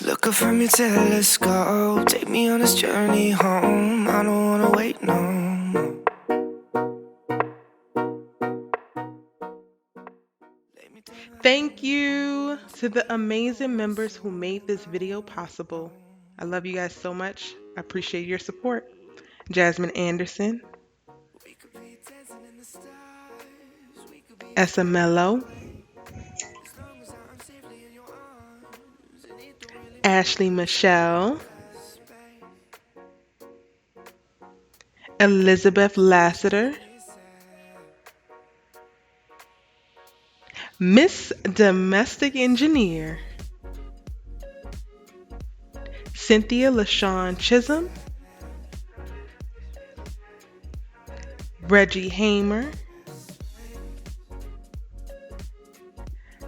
Look up from your telescope, take me on this journey home. I don't wanna wait no more. Thank you to the amazing members who made this video possible. I love you guys so much. I appreciate your support. Jasmine Anderson, SMLO, Ashley Michelle, Elizabeth Lassiter, Miss Domestic Engineer, Cynthia LaShawn Chisholm, Reggie Hamer,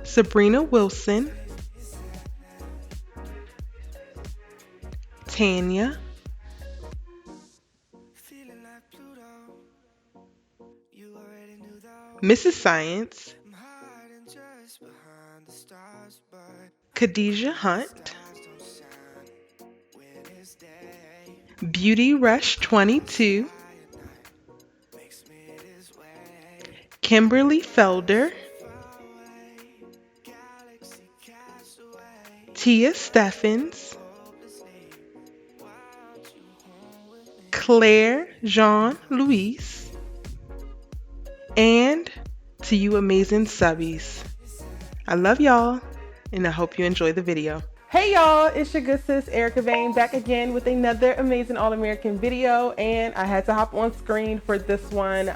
Sabrina Wilson, Tanya, Mrs. Science, Khadijah Hunt, Beauty Rush 22, Kimberly Felder, Tia Steffens, Claire Jean Louise, and to you amazing subbies. I love y'all, and I hope you enjoy the video. Hey y'all, it's your good sis Erica Vane back again with another amazing All-American video, and I had to hop on screen for this one.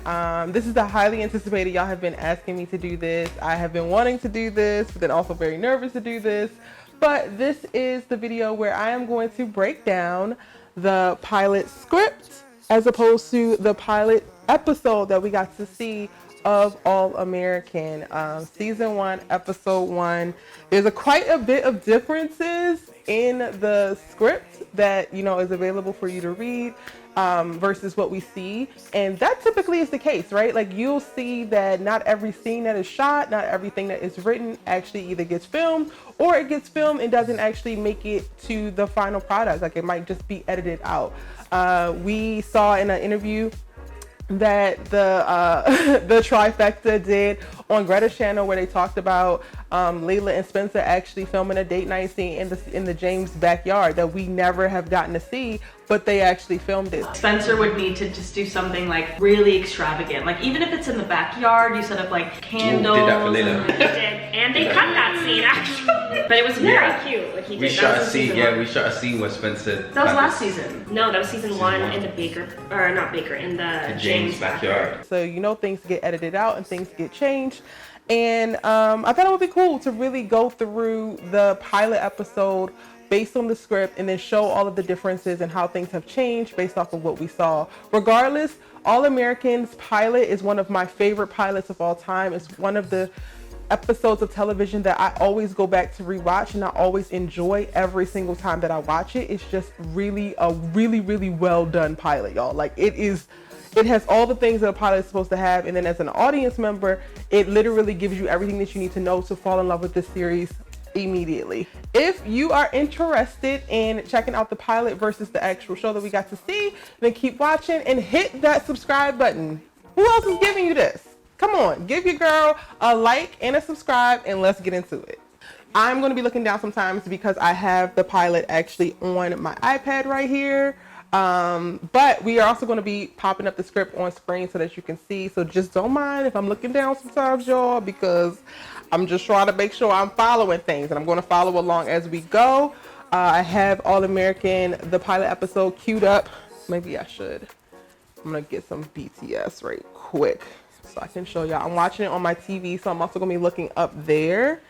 This is the highly anticipated. Y'all have been asking me to do this. I have been wanting to do this, but then also very nervous to do this. But this is the video where I am going to break down the pilot script as opposed to the pilot episode that we got to see of All American, season 1, episode 1. There's quite a bit of differences in the script that is available for you to read versus what we see, and that typically is the case, right? Like, you'll see that not every scene that is shot, not everything that is written actually either gets filmed or it gets filmed and doesn't actually make it to the final product. Like, it might just be edited out. We saw in an interview that the trifecta did on Greta's channel, where they talked about Layla and Spencer actually filming a date night scene in the James' backyard that we never have gotten to see, but they actually filmed it. Spencer would need to just do something like really extravagant, like even if it's in the backyard, you set up like candles. Did that for Layla. He did, and they cut that scene actually, but it was very cute. Like, he did. We shot a scene. Yeah, we shot a scene where Spencer. That was last season. No, that was season 1 in the Baker, or not Baker, in the James backyard. So things get edited out and things get changed. And I thought it would be cool to really go through the pilot episode based on the script and then show all of the differences and how things have changed based off of what we saw. Regardless, All American's pilot is one of my favorite pilots of all time. It's one of the episodes of television that I always go back to rewatch, and I always enjoy every single time that I watch it. It's just really a really well done pilot, y'all. Like, it has all the things that a pilot is supposed to have, and then as an audience member, it literally gives you everything that you need to know to fall in love with this series immediately. If you are interested in checking out the pilot versus the actual show that we got to see, then keep watching and hit that subscribe button. Who else is giving you this? Come on, give your girl a like and a subscribe, and let's get into it. I'm going to be looking down sometimes because I have the pilot actually on my iPad right here. But we are also going to be popping up the script on screen so that you can see. So just don't mind if I'm looking down sometimes, y'all, because I'm just trying to make sure I'm following things, and I'm going to follow along as we go. I have All American, the pilot episode, queued up. Maybe I should. I'm going to get some BTS right quick so I can show y'all. I'm watching it on my TV, so I'm also going to be looking up there.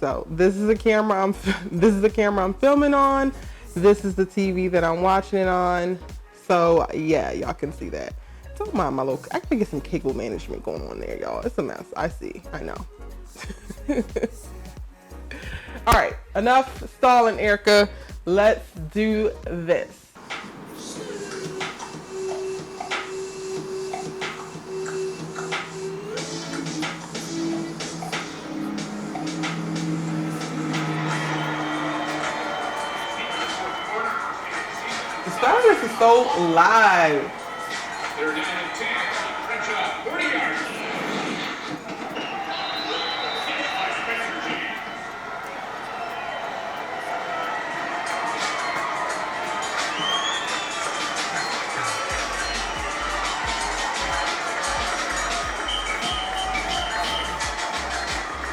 So this is the camera I'm filming on. This is the TV that I'm watching it on. So yeah, y'all can see that. Don't mind my little, I can get some cable management going on there, y'all. It's a mess. I see. I know. All right, enough stalling, Erica. Let's do this. Tavares is so live. They're down at 10. Stretch out. 40 yards.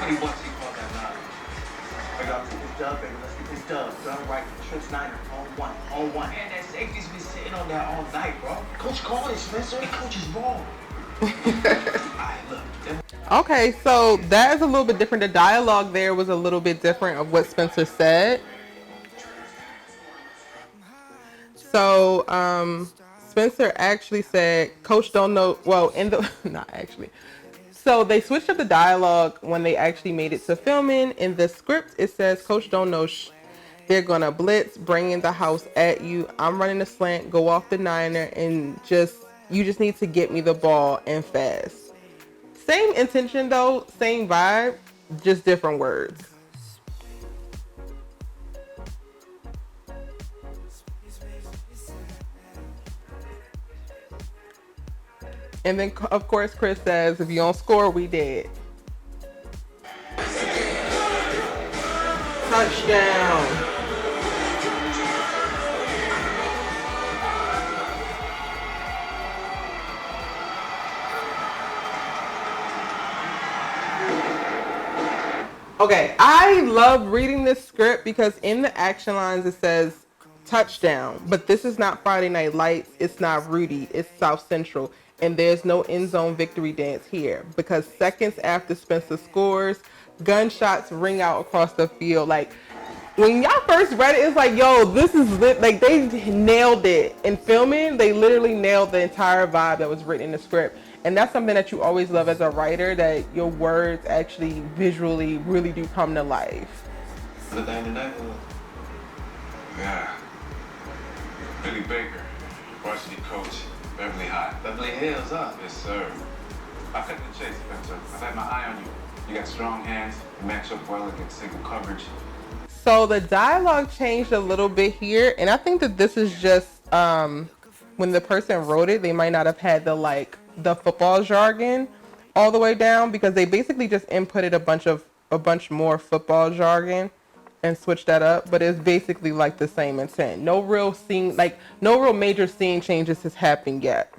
What he called that line. Hey, y'all, take this dub, baby. Let's get this dub. Done right. Trips Niner. On one. Man, that safety's been sitting on that all night, bro. Coach called it, Spencer. The coach is wrong. Alright, look. Okay, so that is a little bit different. The dialogue there was a little bit different of what Spencer said. So, Spencer actually said, Coach don't know, well, in the, not actually. So they switched up the dialogue when they actually made it to filming. In the script, it says, Coach don't know, they're going to blitz, bring in the house at you. I'm running the slant, go off the niner, and you just need to get me the ball and fast. Same intention though, same vibe, just different words. And then, of course, Chris says, if you don't score, we dead. Touchdown. Okay, I love reading this script because in the action lines it says touchdown, but this is not Friday Night Lights, it's not Rudy, it's South Central, and there's no end zone victory dance here because seconds after Spencer scores, gunshots ring out across the field. Like, when y'all first read it, it's like, yo, this is lit. Like, they nailed it. In filming, they literally nailed the entire vibe that was written in the script. And that's something that you always love as a writer, that your words actually visually really do come to life. The day in the neighborhood. Yeah. Billy Baker, varsity coach, Beverly High. Beverly Hills, huh? Yes, sir. I cut the chase, Spencer. I had my eye on you. You got strong hands, you match up well against single coverage. So the dialogue changed a little bit here, and I think that this is just when the person wrote it, they might not have had the football jargon all the way down, because they basically just inputted a bunch more football jargon and switched that up, but it's basically like the same intent. No real major scene changes has happened yet.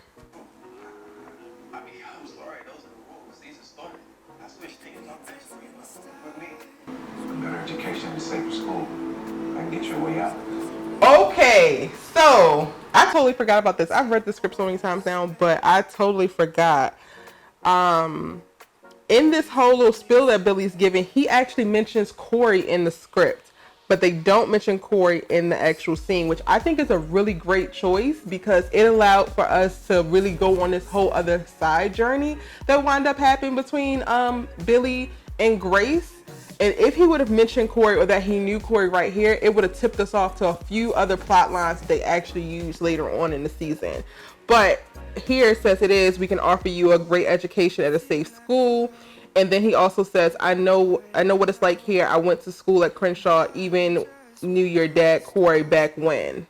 I mean, I'm sorry. Those are the rules. These are started. I switched things up next week with me. Better education and safer school. I can get your way out. Okay, so I totally forgot about this. I've read the script so many times now, but I totally forgot. In this whole little spiel that Billy's giving, he actually mentions Corey in the script, but they don't mention Corey in the actual scene, which I think is a really great choice because it allowed for us to really go on this whole other side journey that wound up happening between Billy and Grace. And if he would have mentioned Corey, or that he knew Corey right here, it would have tipped us off to a few other plot lines that they actually used later on in the season. But here it says we can offer you a great education at a safe school. And then he also says, I know what it's like here. I went to school at Crenshaw, even knew your dad, Corey, back when.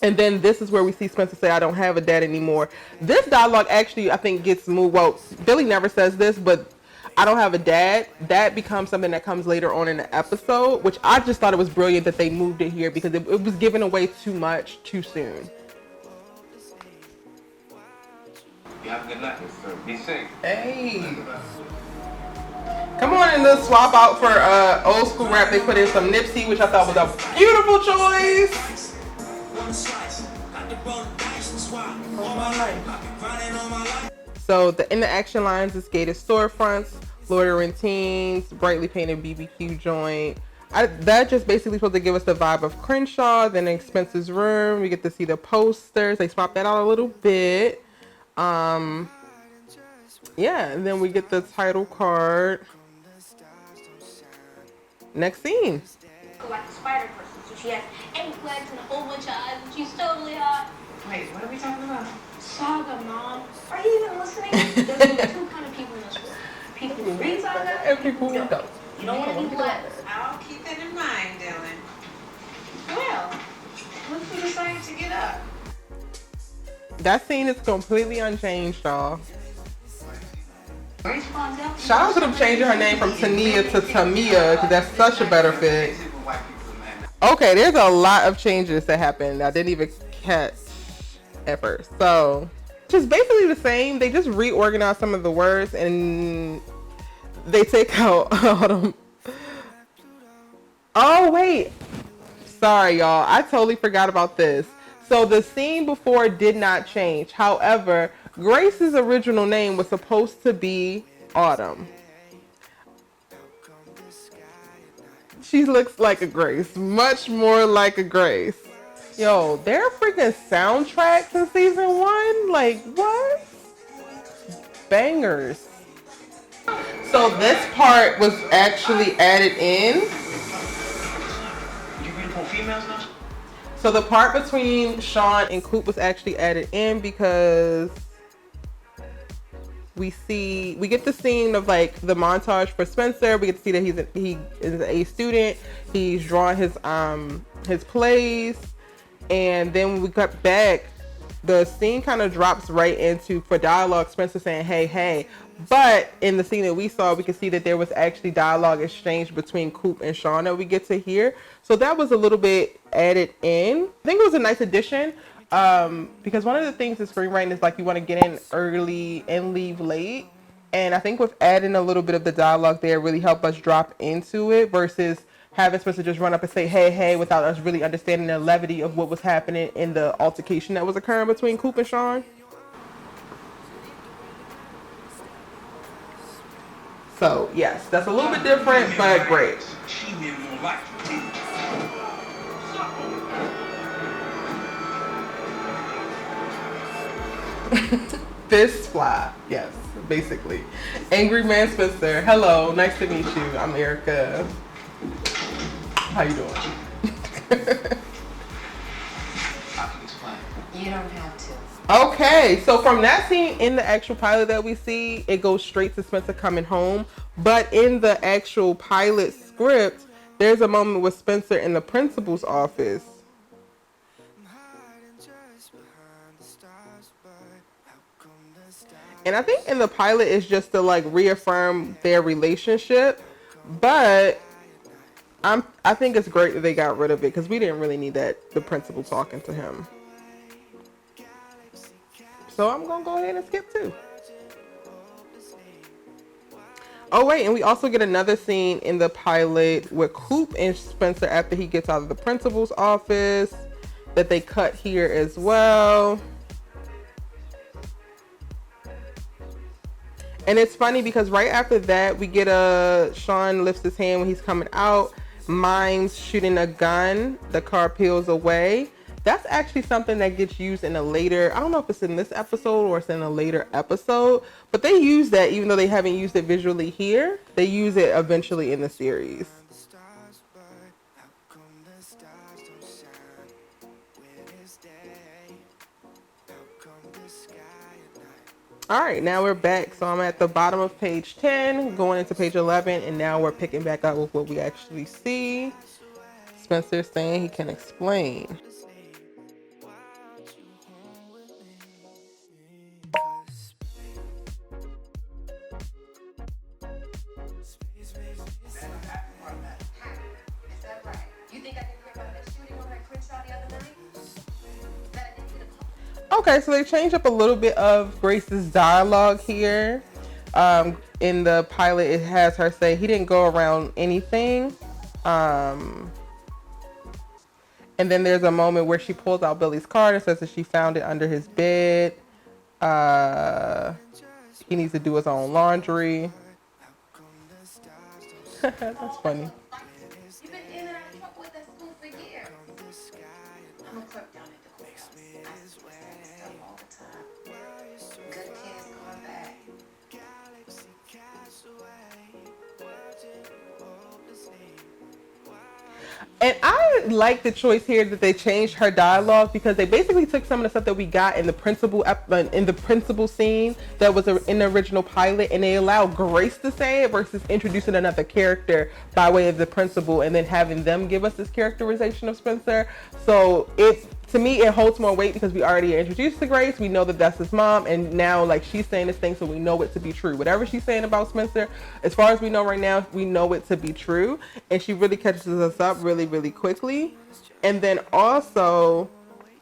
And then this is where we see Spencer say, I don't have a dad anymore. This dialogue actually, I think, gets moved. Well, Billy never says this, but I don't have a dad. That becomes something that comes later on in the episode, which I just thought it was brilliant that they moved it here because it was giving away too much too soon. You have a good night, sir. Be safe. Hey. Come on and let's swap out for old school rap. They put in some Nipsey, which I thought was a beautiful choice. So in the action lines is gated storefronts, loitering teens, brightly painted BBQ joint. That just basically supposed to give us the vibe of Crenshaw. Then in Spencer's room, we get to see the posters. They swapped that out a little bit. Yeah, and then we get the title card. Next scene. Like a spider person, so she has 8 legs and a whole bunch of eyes, and she's totally hot. Wait, what are we talking about? Saga, Mom. Are you even listening? There's only 2 kind of people in this world. People who read Saga and people who don't. You don't want to be black. I'll keep it in mind, Dillon. Well, When did you decide to get up? That scene is completely unchanged, y'all. Grace found out. Shout out to them changing her name from Tania to Tamia, because that's such a better fit. Okay, there's a lot of changes that happened I didn't even catch at first. So, just basically the same. They just reorganized some of the words and they take out all them. Oh, wait. Sorry, y'all. I totally forgot about this. So the scene before did not change. However, Grace's original name was supposed to be Autumn. She looks like a Grace. Much more like a Grace. Yo, their freaking soundtracks in season 1? Like, what? Bangers. So this part was actually added in. You beautiful females now? So the part between Sean and Coop was actually added in because we get the scene of like the montage for Spencer. We get to see that he is an A student. He's drawing his plays, and then when we cut back, the scene kind of drops right into, for dialogue, Spencer saying, hey, hey. But in the scene that we saw, we could see that there was actually dialogue exchanged between Coop and Sean that we get to hear. So that was a little bit added in. I think it was a nice addition because one of the things in screenwriting is like you want to get in early and leave late. And I think with adding a little bit of the dialogue there really helped us drop into it versus having Spencer just run up and say, hey, hey, without us really understanding the levity of what was happening in the altercation that was occurring between Coop and Sean. So, yes, that's a little bit different, but great. She meant more like Fist fly, yes, basically. Angry Man Spencer, hello, nice to meet you. I'm Erica. How you doing? I can explain. You don't have to. Okay, so from that scene in the actual pilot that we see, it goes straight to Spencer coming home. But in the actual pilot script, there's a moment with Spencer in the principal's office. And I think in the pilot it's just to like reaffirm their relationship. But I think it's great that they got rid of it because we didn't really need the principal talking to him. So I'm going to go ahead and skip too. Oh, wait. And we also get another scene in the pilot with Coop and Spencer after he gets out of the principal's office that they cut here as well. And it's funny because right after that, we get Sean lifts his hand when he's coming out, mimes shooting a gun, the car peels away. That's actually something that gets used in a later, I don't know if it's in this episode or it's in a later episode, but they use that even though they haven't used it visually here. They use it eventually in the series. All right, now we're back. So I'm at the bottom of page 10, going into page 11, and now we're picking back up with what we actually see. Spencer saying he can explain. Okay, so they changed up a little bit of Grace's dialogue here. In the pilot, it has her say he didn't go around anything. And then there's a moment where she pulls out Billy's card and says that she found it under his bed. He needs to do his own laundry. That's funny. You've been in and out of trouble with that school for years. I'm a clerk down at the courthouse. I swear stuff all the time. Good kids going back. And I I like the choice here that they changed her dialogue, because they basically took some of the stuff that we got in the principal scene that was in the original pilot, and they allowed Grace to say it versus introducing another character by way of the principal and then having them give us this characterization of Spencer. So to me, it holds more weight because we already introduced to Grace. We know that that's his mom, and now like she's saying this thing, so we know it to be true. Whatever she's saying about Spencer, as far as we know right now, we know it to be true, and she really catches us up really, really quickly. And then also,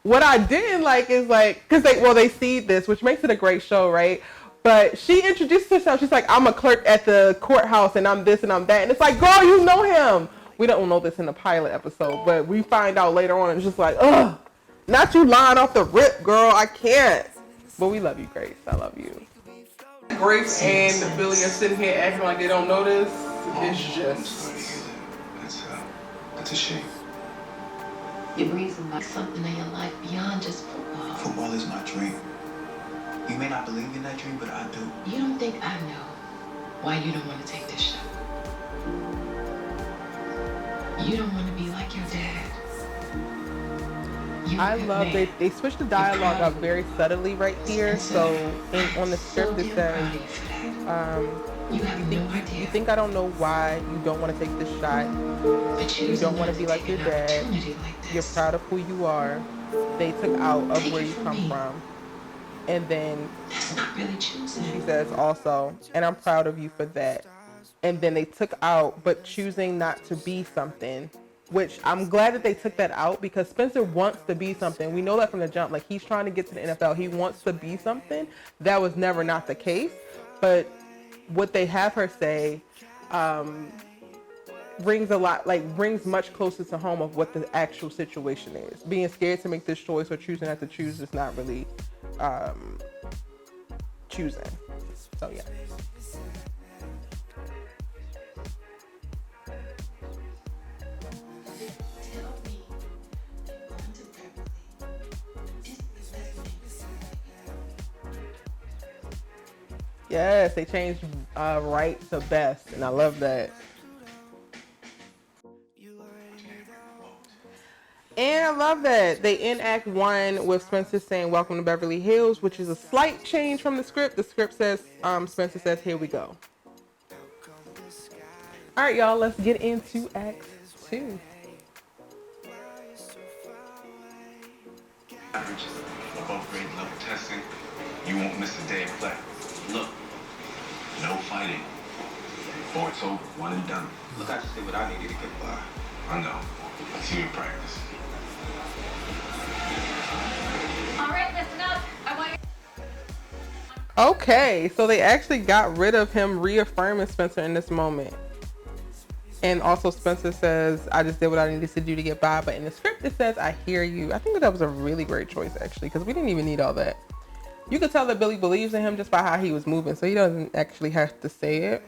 what I didn't like is like, because they see this, which makes it a great show, right? But she introduces herself. She's like, I'm a clerk at the courthouse, and I'm this and I'm that, and it's like, girl, you know him. We don't know this in the pilot episode, but we find out later on, and it's just like, ugh. Not you lying off the rip, girl. I can't. But we love you, Grace. I love you. Grace and Billy are sitting here acting like they don't know this. It's just... That's a shame. Your reason like something in your life beyond just football. Football is my dream. You may not believe in that dream, but I do. You don't think I know why you don't want to take this shot. You don't want to be like your dad. I love they switched the dialogue up very subtly right here. So on the script it says, you think I don't know why you don't want to take this shot. You don't want to be like your dad. You're proud of who you are. They took out of where you come from. And then she says also, and I'm proud of you for that. And then they took out, but choosing not to be something. Which I'm glad that they took that out, because Spencer wants to be something. We know that from the jump. Like, he's trying to get to the NFL. He wants to be something. That was never not the case. But what they have her say brings much closer to home of what the actual situation is. Being scared to make this choice or choosing not to choose is not really choosing. So, yeah. Yes, they changed right to best, and I love that. And I love that they end Act 1 with Spencer saying "Welcome to Beverly Hills," which is a slight change from the script. The script says, Spencer says, "Here we go." All right, y'all, let's get into Act 2. Above grade level testing, you won't miss a day of play. Look, no fighting. Or it's over, one and done. Look, I just did what I needed to get by. I know. Let's see you practice. All right, listen up. I want you. Okay, so they actually got rid of him reaffirming Spencer in this moment. And also Spencer says, I just did what I needed to do to get by. But in the script it says, I hear you. I think that was a really great choice, actually, because we didn't even need all that. You could tell that Billy believes in him just by how he was moving, so he doesn't actually have to say it.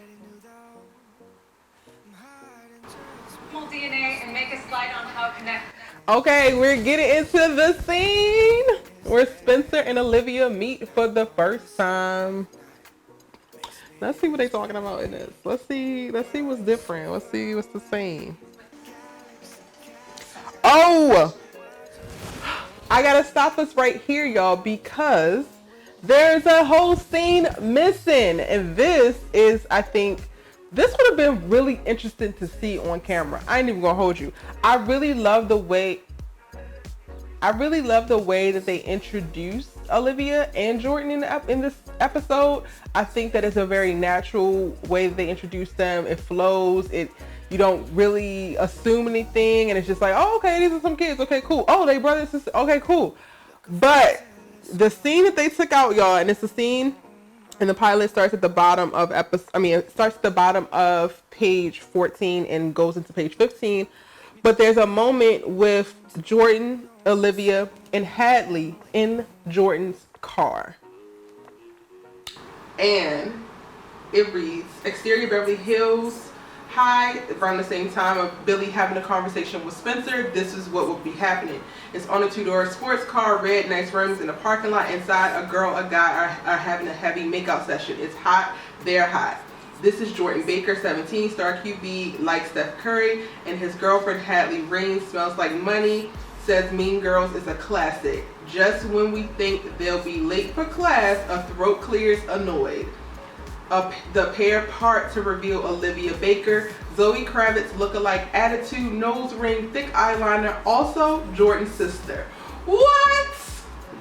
DNA and make a slide on how it connects. Okay, we're getting into the scene where Spencer and Olivia meet for the first time. Let's see what they're talking about in this. Let's see what's different. Let's see what's the same. Oh! I gotta stop us right here, y'all, because there's a whole scene missing. And this is, I think, this would have been really interesting to see on camera. I ain't even gonna hold you. I really love the way that they introduced Olivia and Jordan in this episode. I think that it's a very natural way that they introduce them. It flows. You don't really assume anything, and it's just like, oh, okay, these are some kids. Okay, cool. Oh, they brothers and sisters. Okay, cool. But the scene that they took out, y'all, and it's a scene, and the pilot starts at the bottom of it starts at the bottom of page 14 and goes into page 15. But there's a moment with Jordan, Olivia, and Hadley in Jordan's car. And it reads, exterior Beverly Hills High, around the same time of Billy having a conversation with Spencer. This is what will be happening. It's on a two-door sports car, red, nice rims in a parking lot. Inside, a girl, a guy are having a heavy makeout session. It's hot, they're hot. This is Jordan Baker, 17, star QB, like Steph Curry, and his girlfriend Hadley Rain smells like money, says Mean Girls is a classic. Just when we think they'll be late for class, a throat clears annoyed. The pair part to reveal Olivia Baker, Zoe Kravitz lookalike attitude, nose ring, thick eyeliner, also Jordan's sister. What?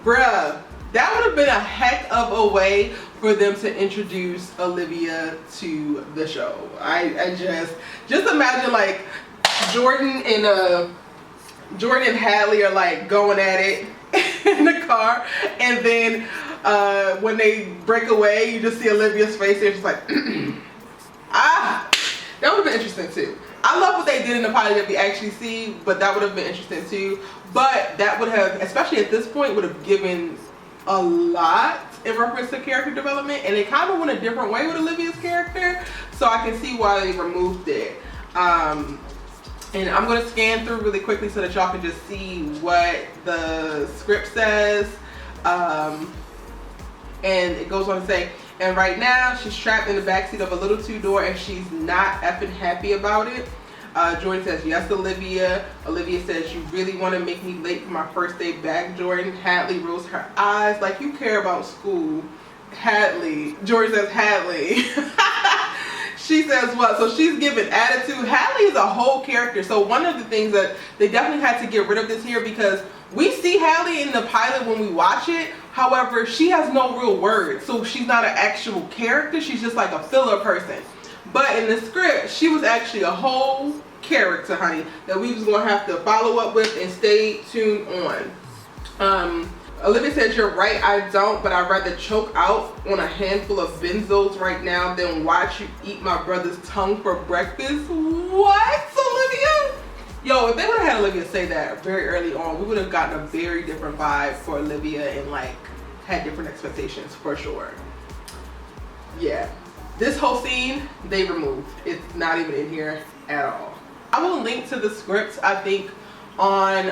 Bruh, that would have been a heck of a way for them to introduce Olivia to the show. I just imagine like Jordan and Hadley are like going at it in the car, and then when they break away, you just see Olivia's face and she's like, that would have been interesting too. I love what they did in the pilot that we actually see, but that would have been interesting too. But that would have, especially at this point, would have given a lot in reference to character development, and it kind of went a different way with Olivia's character, so I can see why they removed it. And I'm going to scan through really quickly so that y'all can just see what the script says. And it goes on to say, and right now she's trapped in the backseat of a little two-door and she's not effing happy about it. Jordan says, yes, Olivia. Olivia says, you really want to make me late for my first day back, Jordan? Hadley rolls her eyes like you care about school. Hadley. Jordan says, Hadley. She says what? So she's giving attitude. Hadley is a whole character. So one of the things that they definitely had to get rid of this here, because we see Hadley in the pilot when we watch it. However, she has no real words. So she's not an actual character. She's just like a filler person. But in the script, she was actually a whole character, honey, that we was going to have to follow up with and stay tuned on. Olivia says, you're right, I don't, but I'd rather choke out on a handful of benzos right now than watch you eat my brother's tongue for breakfast. What, Olivia? Yo, if they would have had Olivia say that very early on, we would have gotten a very different vibe for Olivia and like had different expectations for sure. Yeah, this whole scene they removed. It's not even in here at all. I will link to the script, I think, on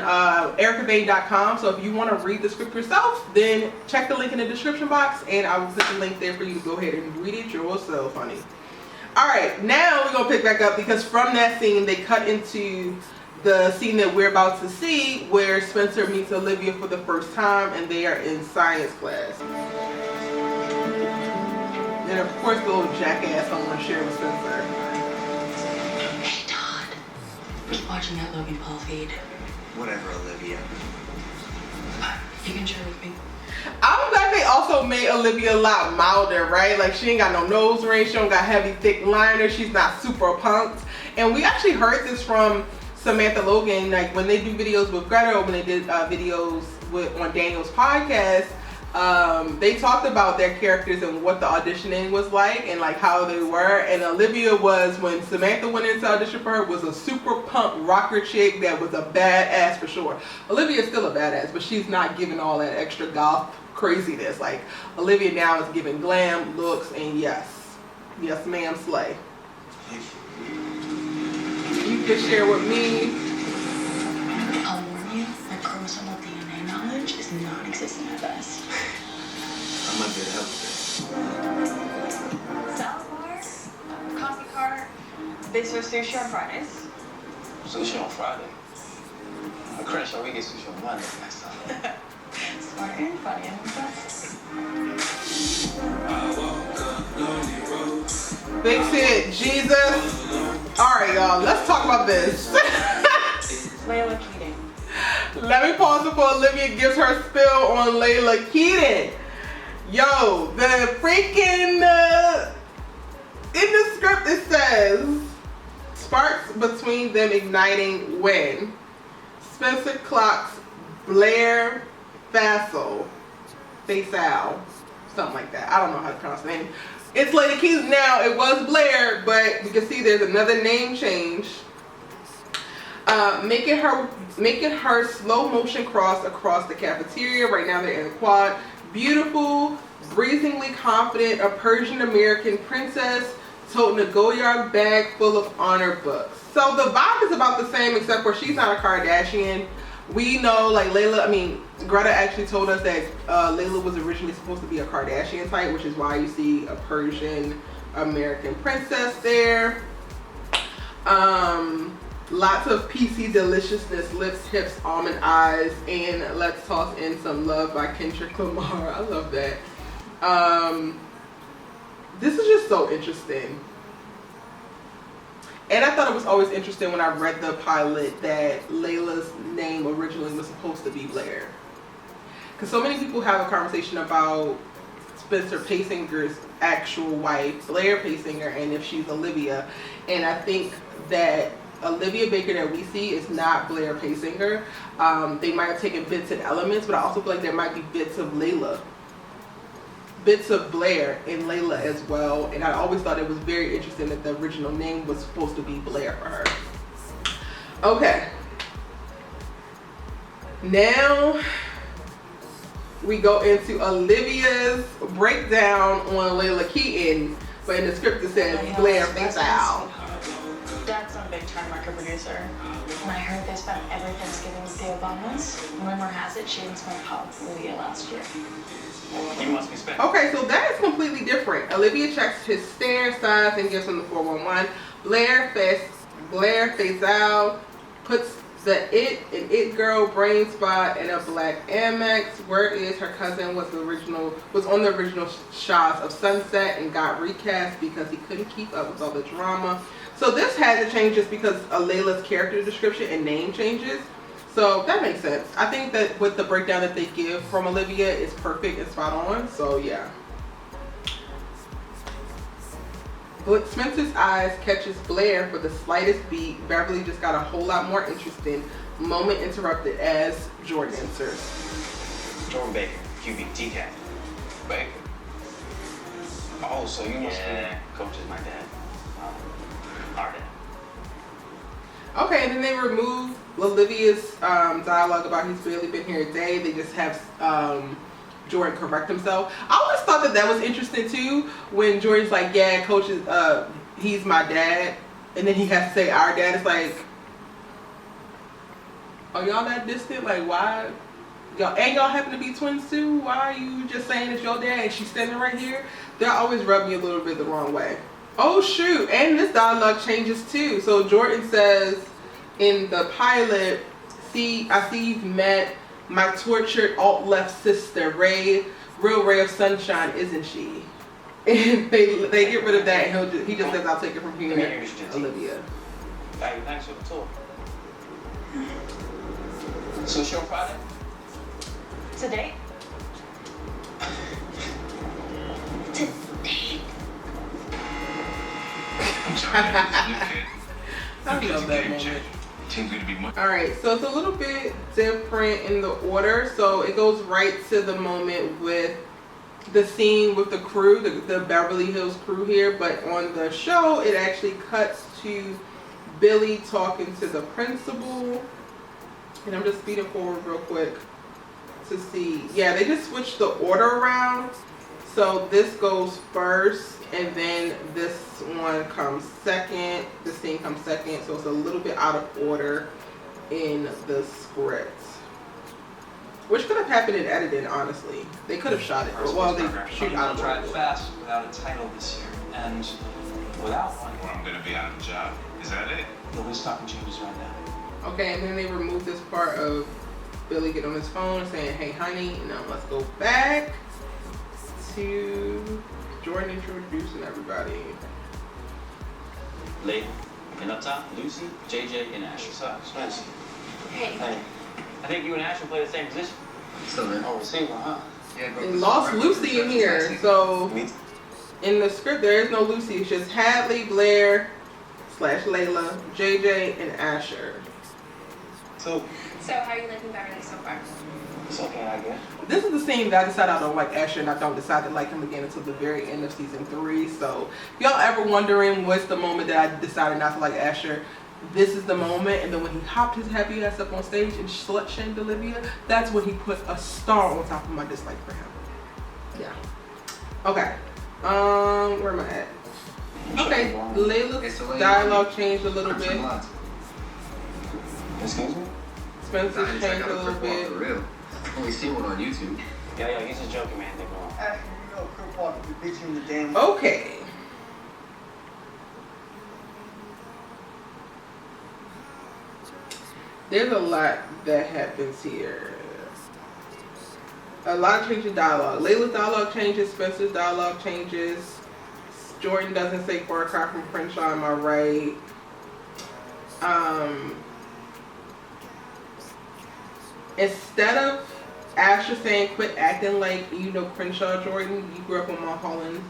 ericavane.com. So if you want to read the script yourself, then check the link in the description box and I will put the link there for you to go ahead and read it yourself, honey. Alright, now we're going to pick back up because from that scene they cut into the scene that we're about to see where Spencer meets Olivia for the first time and they are in science class. And of course the little jackass I want to share with Spencer. Hey Todd, keep watching that Logan Paul feed. Whatever, Olivia. You can share with me. I'm glad they also made Olivia a lot milder, right? Like she ain't got no nose ring, she don't got heavy thick liner, she's not super punked. And we actually heard this from Samantha Logan, like when they do videos with Greta or when they did videos on Daniel's podcast. They talked about their characters and what the auditioning was like and like how they were. And Olivia was, when Samantha went into audition for her, was a super punk rocker chick that was a badass for sure. Olivia's still a badass, but she's not giving all that extra goth craziness. Like Olivia now is giving glam looks and yes ma'am, slay. You can share with me. I'll warn you, that chromosomal DNA knowledge is non-existent at best. I might be able to help with this. Salad bar, coffee cart. They serve sushi on Fridays. Sushi on Friday. I'm Crenshaw, we get sushi on Monday next time. Smart and funny, I'm impressed. Fix it, Jesus. Alright, y'all, let's talk about this. Layla Keating. Let me pause before Olivia gives her spill on Layla Keating. Yo, the freaking, in the script it says, sparks between them igniting when Spencer clocks Blair Faisal, something like that. I don't know how to pronounce the name. It's Layla Keating now. It was Blair, but you can see there's another name change. Making her slow motion cross across the cafeteria. Right now they're in the quad. Beautiful, breezingly confident, a Persian American princess toting a Goyard bag full of honor books. So the vibe is about the same except for she's not a Kardashian. We know, like Greta actually told us that Layla was originally supposed to be a Kardashian type, which is why you see a Persian American Princess there. Lots of PC deliciousness, lips, hips, almond eyes, and let's toss in some Love by Kendrick Lamar. I love that. This is just so interesting. And I thought it was always interesting when I read the pilot that Layla's name originally was supposed to be Blair. Because so many people have a conversation about Spencer Pacinger's actual wife, Blair Pacinger, and if she's Olivia. And I think that Olivia Baker that we see is not Blair Pacinger. They might have taken bits and elements, but I also feel like there might be bits of Layla. Bits of Blair in Layla as well. And I always thought it was very interesting that the original name was supposed to be Blair for her. Okay. Now we go into Olivia's breakdown on Layla Keating. But in the script it says Blair face out. Dad's a big time record producer. And I heard they spent every Thanksgiving with the Obamas. Rumor has it she didn't smoke pot with Olivia last year. You must be Spence. Okay, so that is completely different. Olivia checks his stare size and gives him the 411. Blair face out, puts the it girl brain spot in a black Amex. Word is her cousin was on the original shots of Sunset and got recast because he couldn't keep up with all the drama. So this had to change just because of Layla's character description and name changes. So that makes sense. I think that with the breakdown that they give from Olivia is perfect and spot on. So yeah. But Spencer's eyes catches Blair for the slightest beat. Beverly just got a whole lot more interesting. Moment interrupted as Jordan enters. Jordan Baker, QB, TCAT. Baker. Oh, so you must be. Coach is my dad. Our dad. Okay, and then they remove Olivia's dialogue about he's barely been here a day. They just have Jordan correct himself. I always thought that that was interesting too, when Jordan's like, yeah, coach is, he's my dad, and then he has to say our dad. It's like, are y'all that distant? Like, why? Y'all happen to be twins too? Why are you just saying it's your dad and she's standing right here? That always rubbed me a little bit the wrong way. Oh shoot, and this dialogue changes too. So Jordan says in the pilot, I see you've met my tortured alt-left sister, real ray of sunshine, isn't she? And they get rid of that and he just says, I'll take it from here, Olivia. Hey, thanks for the tour. So show Friday? Today? I love that moment. Alright, so it's a little bit different in the order. So it goes right to the moment with the scene with the crew, the Beverly Hills crew here. But on the show, it actually cuts to Billy talking to the principal. And I'm just speeding forward real quick to see. Yeah, they just switched the order around. So this goes first, and then this one comes second. This scene comes second, so it's a little bit out of order in the script. Which could have happened in editing, honestly. They could have shot it. Well, they shoot out of tried fast without a title this year, and without one. Well, I'm gonna be out of a job. Is that it? Nobody's talking changes right now. Okay, and then they remove this part of Billy getting on his phone and saying, hey honey. Now let's go back to Jordan introducing everybody. Layla, and up top, Lucy, JJ, and Asher. Spence. Hey. Hey. I think you and Asher play the same position. Still in. Oh, receiver, huh? They lost Lucy in here, so in the script there is no Lucy. It's just Hadley, Blair / Layla, JJ, and Asher. So how are you liking Beverly so far? it's okay, I guess. This is the scene that I decided I don't like Asher, and I don't decide to like him again until the very end of season 3. So if y'all ever wondering what's the moment that I decided not to like Asher, this is the moment. And then when he hopped his happy ass up on stage and slut shamed Olivia, that's when he put a star on top of my dislike for him. Yeah. Okay. Where am I at? Okay, Layla's dialogue changed a little bit. Excuse me? Spencer's changed a little bit. For real. Only seen one on YouTube. Yeah, he's just joking, man. They're going. Okay. There's a lot that happens here. A lot of changes in dialogue. Layla's dialogue changes. Spencer's dialogue changes. Jordan doesn't say far cry from Crenshaw. Am I right? Instead of Asher saying quit acting like you know Crenshaw, Jordan, you grew up on Mulholland,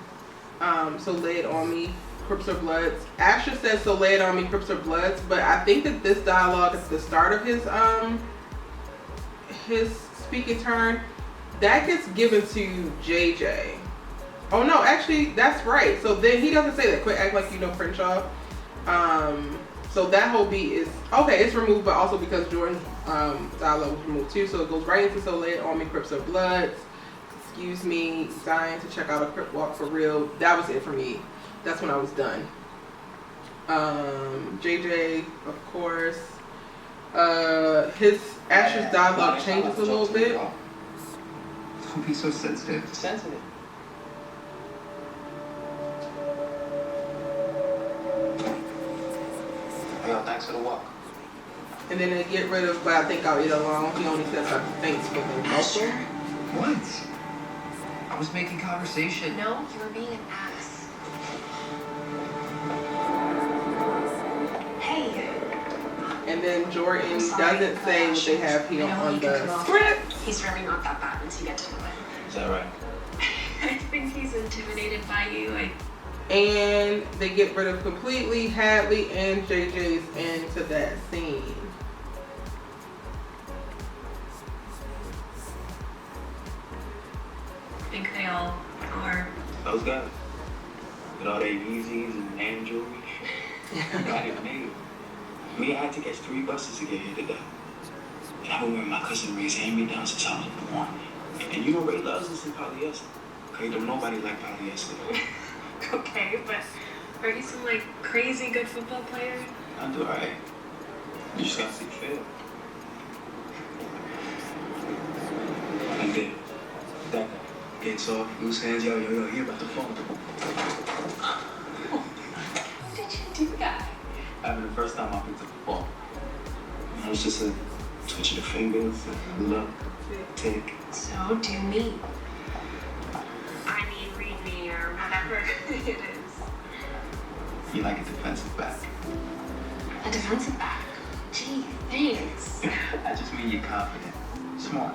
so lay it on me, Crips or Bloods. Asher says so lay it on me, Crips or Bloods, but I think that this dialogue is the start of his speaking turn. That gets given to JJ. Oh no, actually that's right. So then he doesn't say that quit act like you know Crenshaw. So that whole beat is okay, it's removed, but also because Jordan's dialogue was removed too, so it goes right into so lay it on me, Crips or Bloods. Excuse me, dying to check out a Crip walk for real. That was it for me. That's when I was done. JJ, of course. His Asher's dialogue changes a little bit. Don't be so sensitive. Sensitive. Yo, thanks for the walk. And then they get rid of, but I think I'll eat alone. He only says thanks for the Master? What? I was making conversation. No, you were being an ass. Hey. And then Jordan doesn't say what they have here on the script. He's really not that bad once you get to know him. Is that right? I think he's intimidated by you. And they get rid of completely Hadley and JJ's into that scene. I think they all are. Those guys. With all their Yeezys and hand jewelry. Got it made. Me, I had to catch 3 buses to get here today. And I've been wearing my cousin Ray's hand-me-down since I was born. And you know Ray loves this in polyester. Okay, don't nobody like polyester. Okay, but are you some like crazy good football player? I do alright. You just gotta see fail. And then, that guy gets off, loose hands, yo, he about to fall. How did you do that? After the first time I picked up the ball. It was just a twitch of the fingers, look, take. So do me. I mean, read me or whatever it is. You like a defensive back. A defensive back. Gee, thanks. I just mean you're confident, smart.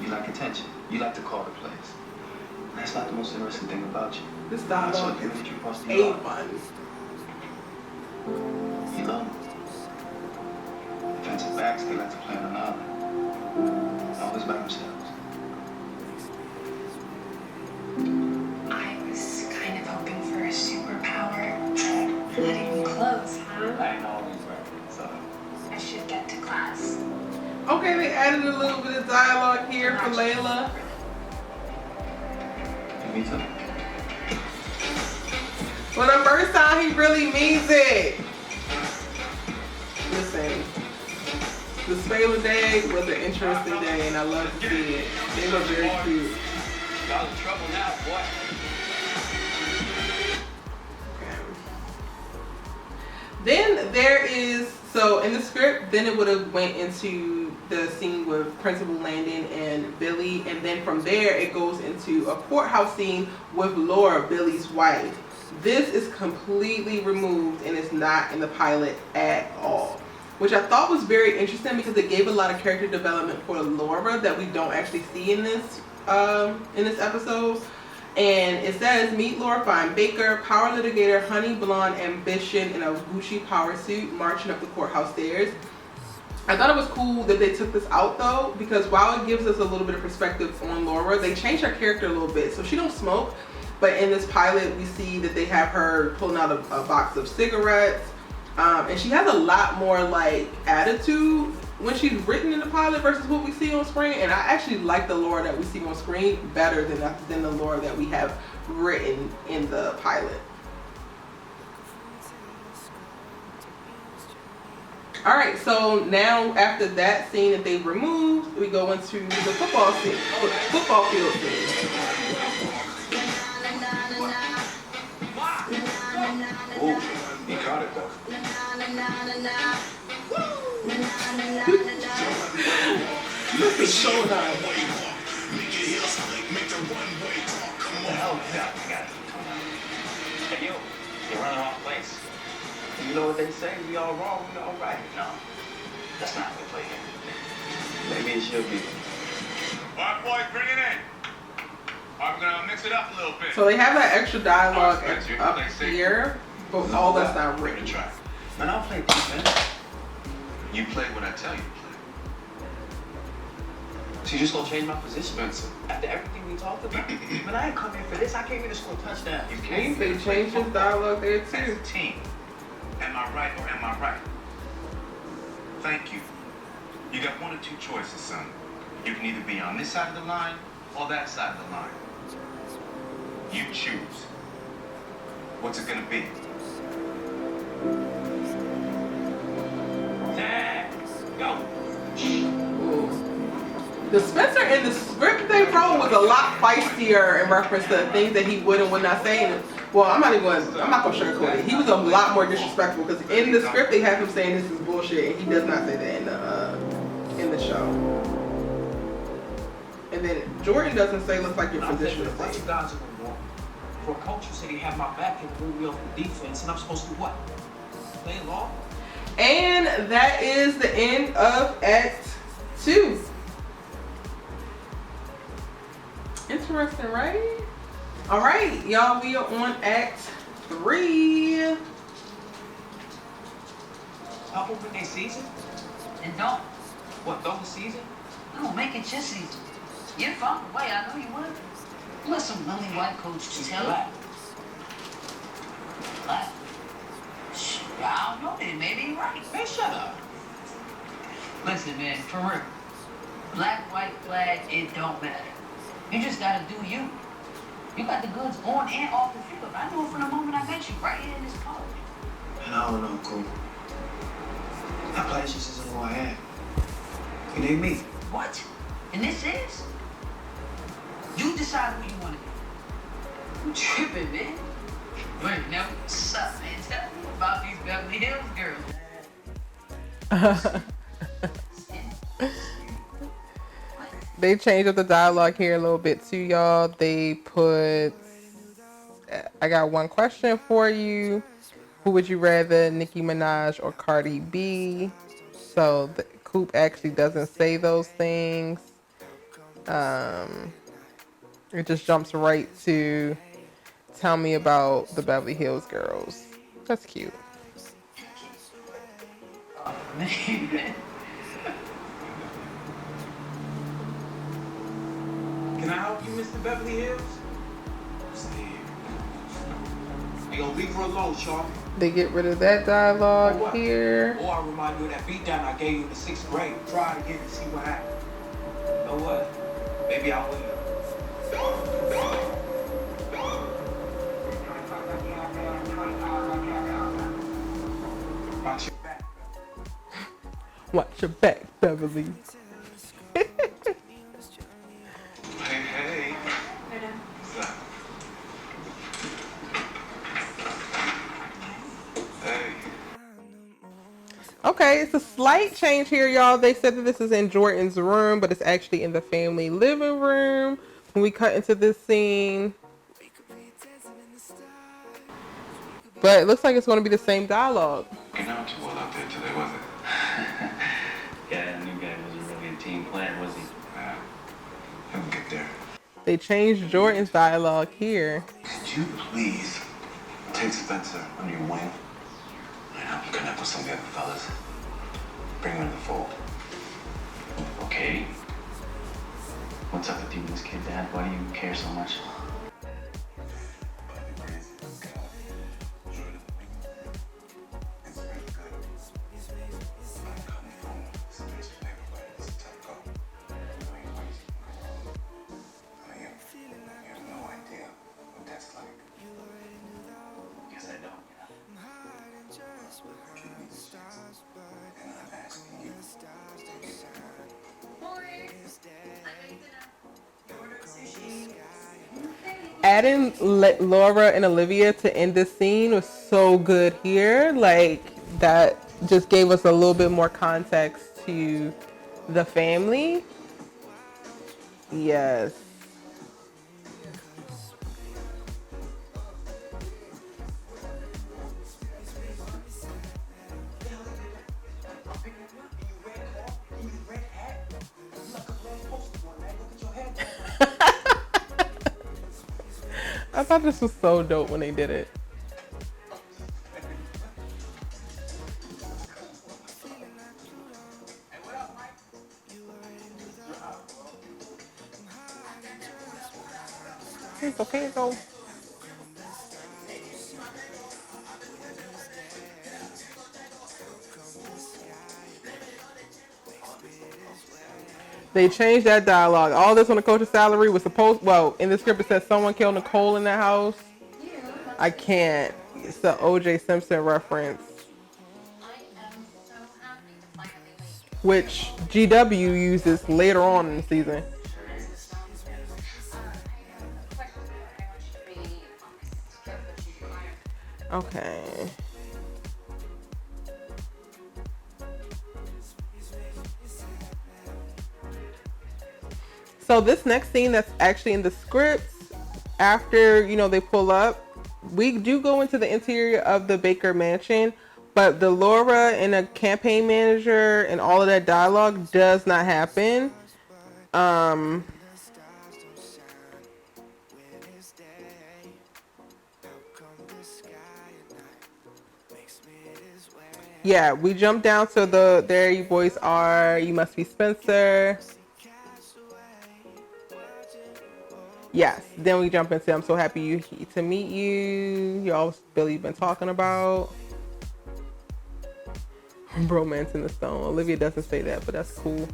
You like attention. You like to call the plays. That's not the most interesting thing about you. This dialogue is A1. You love them. Defensive backs, they like to play on an island. Always by themselves. I was kind of hoping for a superpower. Not even close, huh? I ain't always right, so. I should get to class. Okay, they added a little bit of dialogue here for Layla. Me too. For the first time, he really means it. Listen, the Spayla day was an interesting day, and I love to see it. They look very cute. Y'all in trouble now, boy. Then there is, so in the script, then it would have went into the scene with Principal Landon and Billy, and then from there it goes into a courthouse scene with Laura, Billy's wife. This is completely removed and is not in the pilot at all, which I thought was very interesting because it gave a lot of character development for Laura that we don't actually see in this episode. And it says, meet Laura Fine Baker, power litigator, honey blonde ambition in a Gucci power suit, marching up the courthouse stairs. I thought it was cool that they took this out though, because while it gives us a little bit of perspective on Laura, they changed her character a little bit. So she don't smoke, but in this pilot, we see that they have her pulling out a box of cigarettes. And she has a lot more like attitude when she's written in the pilot versus what we see on screen. And I actually like the Laura that we see on screen better than the Laura that we have written in the pilot. All right, so now after that scene that they've removed, we go into the football scene, football field scene. Ooh, you caught it though. This is so nice. What the hell is that? Hey, you. You're running off place. You know what they say? We all wrong, we all right. No. That's not how we play here. Maybe it should be. All right, boys, bring it in. All right, we're gonna mix it up a little bit. So they have that extra dialogue All right, Spence, up here, but all that's not Give it a written. try. Man, I'll play defense. You play what I tell you to play. So you just gonna change my position, Spencer? After everything we talked about? Man, I ain't come here for this. I came here to score touchdowns. You came They changed his dialogue there as too. a team. Am I right or am I right? Thank you. You got one or two choices, son. You can either be on this side of the line or that side of the line. You choose. What's it gonna be? Go. The Spencer in the script they wrote was a lot feistier in reference to the things that he would and would not say. Well, I'm not gonna sugarcoat it. He was a lot more disrespectful because in the script they have him saying this is bullshit, and he does not say that in the show. And then Jordan doesn't say looks like your position is What you safe. guys are gonna want? For a coach, you said he had my back and moved me off the defense, and I'm supposed to do what? Play along? And that is the end of Act 2. Interesting, right? All right, y'all, we are on Act 3. Help them with their season? And don't. What, throw the season? No, make it your season. You found a way, I know you would. Let some lily white coach to She's tell you. black. Black. Shh, I don't know then, maybe you're right. Man, shut up. Listen, man, for real. Black, white, flag, it don't matter. You just gotta do you. You got the goods on and off the field. I knew it from the moment I met you, right here in this college. And I don't know, Coop. That place just isn't who I am. It ain't me. What? And this is? You decide who you want to be. You tripping, man. Wait, now, what's up, man? Tell me about these Beverly Hills girls. They changed up the dialogue here a little bit too, y'all. They put, I got one question for you. Who would you rather, Nicki Minaj or Cardi B? So the Coop actually doesn't say those things. It just jumps right to tell me about the Beverly Hills girls. That's cute. Can I help you, Mr. Beverly Hills? They gonna leave her alone, Sean. They get rid of that dialogue here. Or I remind you of that beatdown I gave you in the 6th grade. Try it again and see what happens. You know what? Maybe I'll win. Watch your back. Watch your back, Beverly. Hey. What's up? Hey. Okay, it's a slight change here, y'all. They said that this is in Jordan's room, but it's actually in the family living room. When we cut into this scene, but it looks like it's going to be the same dialogue. You're not too well out there today, was it? Yeah, that new guy wasn't really a team player, was he? Yeah. He'll get there. They changed Jordan's dialogue here. Could you please take Spencer under your wing and help him connect with some of the other fellas? Bring him into the fold. Okay. What's up with you and this kid, Dad? Why do you care so much? Adding Laura and Olivia to end this scene was so good here. Like, that just gave us a little bit more context to the family. Yes. I thought this was so dope when they did it. It's okay, go. They changed that dialogue. All this on the coach's salary was supposed, well, in the script it says someone killed Nicole in that house. I can't. It's the O.J. Simpson reference. Which GW uses later on in the season. Okay. So this next scene that's actually in the script, after, you know, they pull up, we do go into the interior of the Baker mansion, but the Laura and a campaign manager and all of that dialogue does not happen. Yeah, we jump down to there you boys are, you must be Spencer. Yes, then we jump into I'm so happy to meet you. Y'all Billy been talking about. Bromance in the stone. Olivia doesn't say that, but that's cool.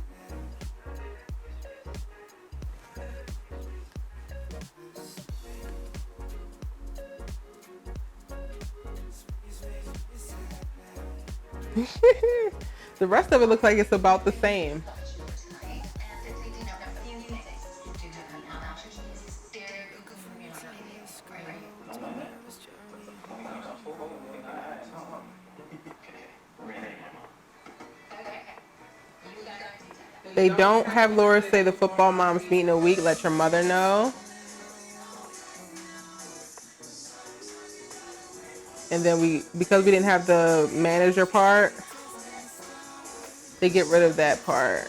The rest of it looks like it's about the same. They don't have Laura say the football mom's meeting a week. Let your mother know. And then because we didn't have the manager part, they get rid of that part.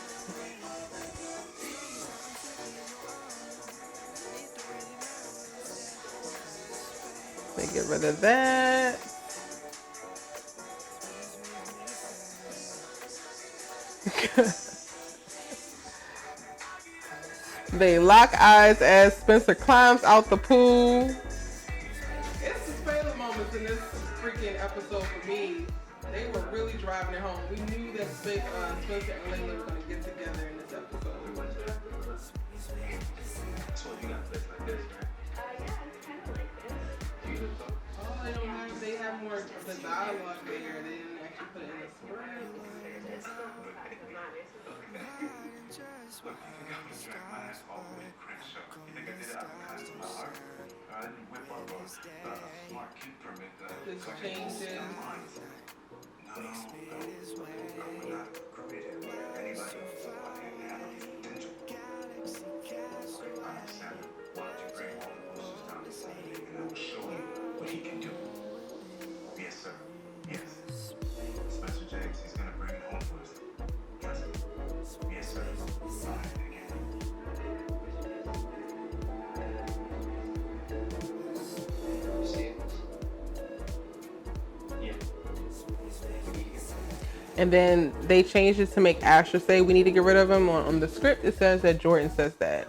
They get rid of that. They lock eyes as Spencer climbs out the pool. It's the favorite moments in this freaking episode for me. They were really driving it home. We knew that Spencer and Layla were going to get together in this episode. So you got a place like this, right? Yeah, it's kind of like this. Oh, they have more of the dialogue there. They didn't actually put it in the script. It's not nice. Look, you got me drag my ass all the way to Crenshaw. You think I did it out of the kindness of my heart? I didn't whip up a smart kid permit that Changes. No, I would not create it. Anybody who have potential. I understand it. Why don't you bring all the posters down to Saturday and I will show you what he can do. Yes, sir. Yes. Spencer James, he's gonna bring it home for us. Trust me. Yes, sir. All right, again. See it? Yeah. And then they changed it to make Asher say we need to get rid of him. On the script, it says that Jordan says that.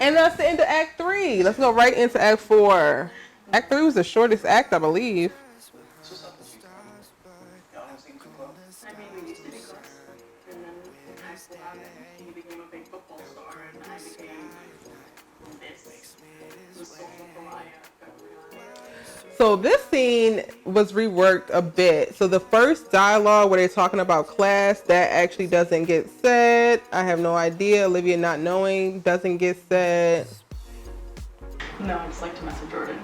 And that's the end of Act 3. Let's go right into Act 4. Act 3 was the shortest act, I believe. I mean, we used to be close. And then in high school, he became a big football star, and I became this social pariah. So this scene was reworked a bit. So the first dialogue where they're talking about class, that actually doesn't get said. I have no idea. Olivia not knowing doesn't get said. No, it's like to mess with Jordan.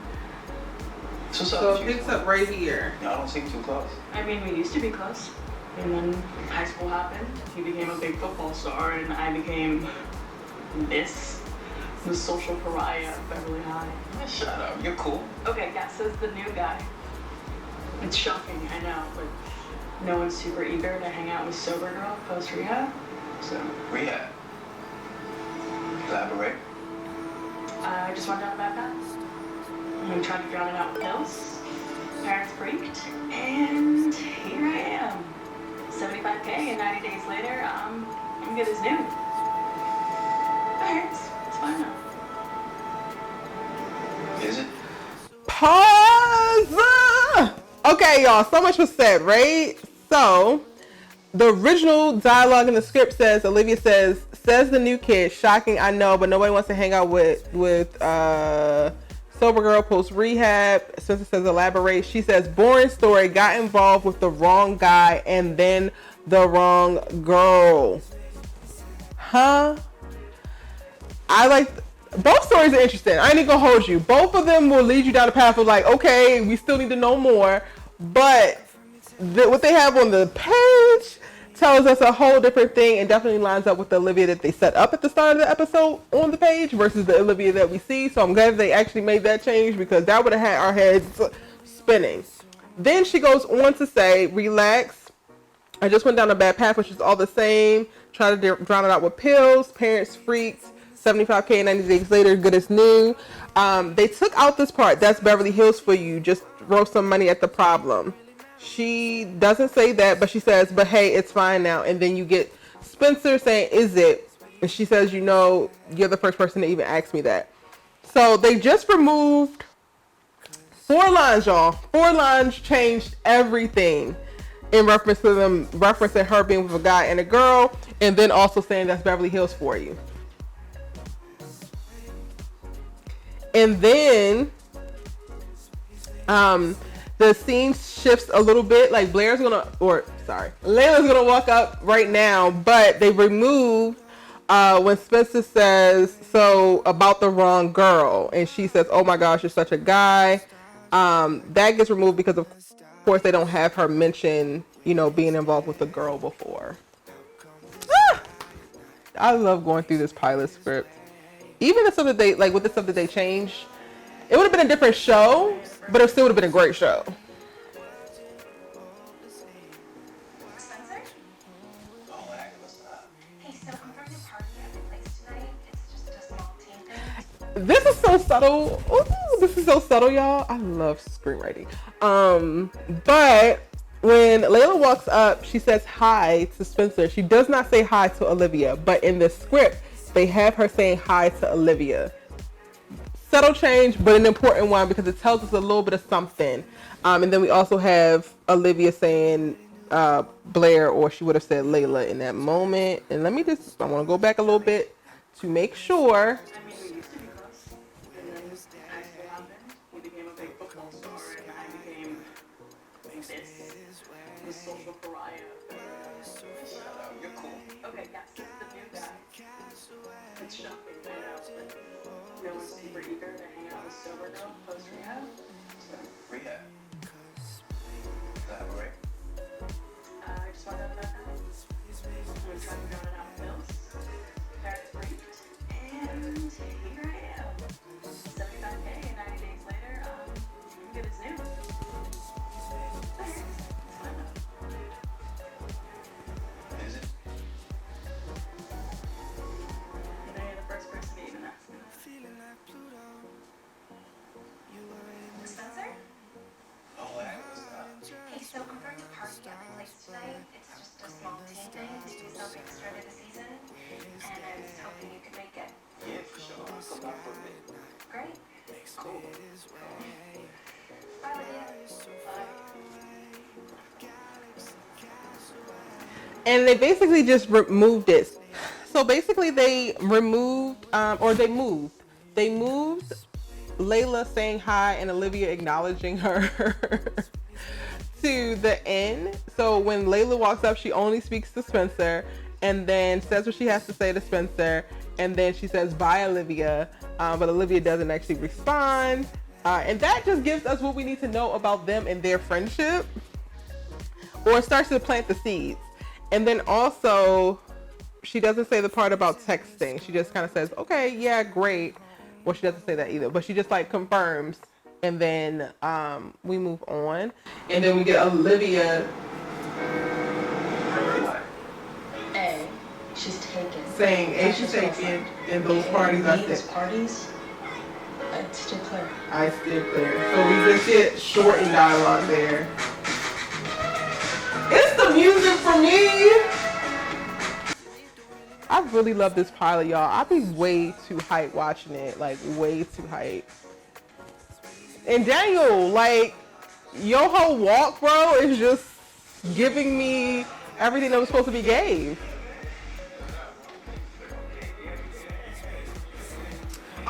So it picks up right here. No, I don't seem too close. I mean, we used to be close. And then high school happened. He became a big football star, and I became the social pariah of Beverly High. Shut up, you're cool. Okay, yeah, so it's the new guy. It's shocking, I know, but no one's super eager to hang out with sober girl post-rehab. So, Rehab. Elaborate. I just went down a bad path. I'm trying to drown it out with pills. Parents freaked, and here I am. 75K, and 90 days later, I'm good as new. Parents, it's fine now. Is it? Pause! Okay, y'all, so much was said, right? So, the original dialogue in the script says, Olivia says the new kid, shocking, I know, but nobody wants to hang out with sober girl post rehab. Spencer says, elaborate. She says, boring story, got involved with the wrong guy and then the wrong girl. Huh? I like both stories are interesting. I ain't gonna hold you. Both of them will lead you down the path of like, okay, we still need to know more, but what they have on the page tells us a whole different thing and definitely lines up with the Olivia that they set up at the start of the episode on the page versus the Olivia that we see. So I'm glad they actually made that change because that would have had our heads spinning. Then she goes on to say, relax. I just went down a bad path, which is all the same. Try to drown it out with pills. Parents freaked. 75K 90 days later, good as new. They took out this part. That's Beverly Hills for you. Just throw some money at the problem. She doesn't say that, but she says, but hey, it's fine now. And then you get Spencer saying, is it? And she says, you know, you're the first person to even ask me that. So they just removed 4 lines, y'all. 4 lines changed everything in reference to them, referencing her being with a guy and a girl, and then also saying that's Beverly Hills for you. And then the scene shifts a little bit. Like Layla's gonna walk up right now, but they removed when Spencer says so about the wrong girl, and she says, "Oh my gosh, you're such a guy." That gets removed because of course they don't have her mention, you know, being involved with a girl before. I love going through this pilot script. Even the stuff that they like with the stuff that they changed, it would have been a different show, but it still would have been a great show. Spencer? Hey, so I'm throwing a party at my place tonight. It's just a small team thing. This is so subtle. Ooh, this is so subtle, y'all. I love screenwriting. But when Layla walks up, she says hi to Spencer. She does not say hi to Olivia, but in the script, they have her saying hi to Olivia. Subtle change, but an important one because it tells us a little bit of something. And then we also have Olivia saying Blair, or she would have said Layla in that moment. And I want to go back a little bit to make sure. I mean, we used to be close. And then high school happened. He became a big football star, and I became the social pariah. You're cool. Okay, yes, it's the new guy. It's shocking, I know, but no one's super eager to hang out with sober girl post-rehab. Rehab. Elaborate. I just went down that path. I'm trying to drown it out with pills. Parents freaked, and here I am. 75K, and 90 days later, I'm good as new. Parents, it's fine now. Is it? You know, you're the first person to even ask me that. Spencer? Oh, Hey, so I'm throwing a party at my place tonight. It's just a small team thing to do something extra to the season. And I was hoping you could make it. Yeah, for sure. I'll come back with me. Great. Cool. Bye, Olivia. And they basically just removed it. So basically they removed, They moved Layla saying hi and Olivia acknowledging her to the end. So when Layla walks up, she only speaks to Spencer and then says what she has to say to Spencer. And then she says, bye, Olivia. But Olivia doesn't actually respond. And that just gives us what we need to know about them and their friendship, or it starts to plant the seeds. And then also, she doesn't say the part about texting. She just kind of says, okay, yeah, great. Well, she doesn't say that either, but she just like confirms, and then we move on. And then we get Olivia She's taken. saying, A, she's taken, and those parties I These said. parties, I'd steer clear. I steer clear. So we just get shortened dialogue there. It's the music for me. I really love this pilot, y'all. I be way too hyped watching it, like way too hyped. And Daniel, like, your whole walk, bro, is just giving me everything that was supposed to be gave.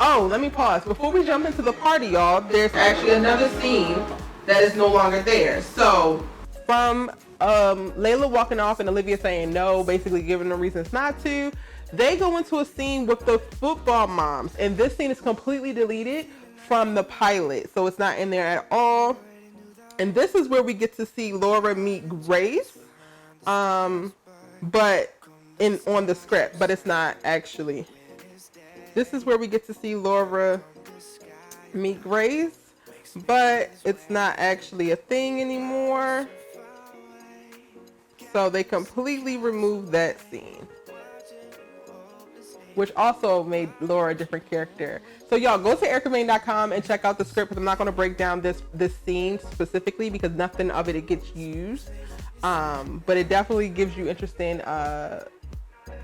Oh, let me pause. Before we jump into the party, y'all, there's actually another scene that is no longer there. So, from Layla walking off and Olivia saying no, basically giving them reasons not to, they go into a scene with the football moms. And this scene is completely deleted from the pilot. So it's not in there at all. And this is where we get to see Laura meet Grace. But on the script, but it's not actually. This is where we get to see Laura meet Grace, but it's not actually a thing anymore. So they completely removed that scene, which also made Laura a different character. So y'all go to ericamain.com and check out the script, because I'm not going to break down this scene specifically because nothing of it gets used. But it definitely gives you interesting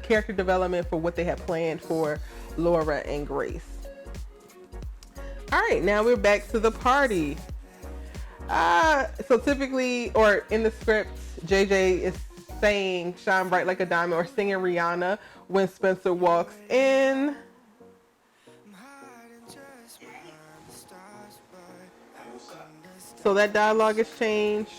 character development for what they had planned for Laura and Grace. All right, now we're back to the party. So typically, or in the script, JJ is saying "Shine Bright Like a Diamond" or singing Rihanna when Spencer walks in. So that dialogue has changed.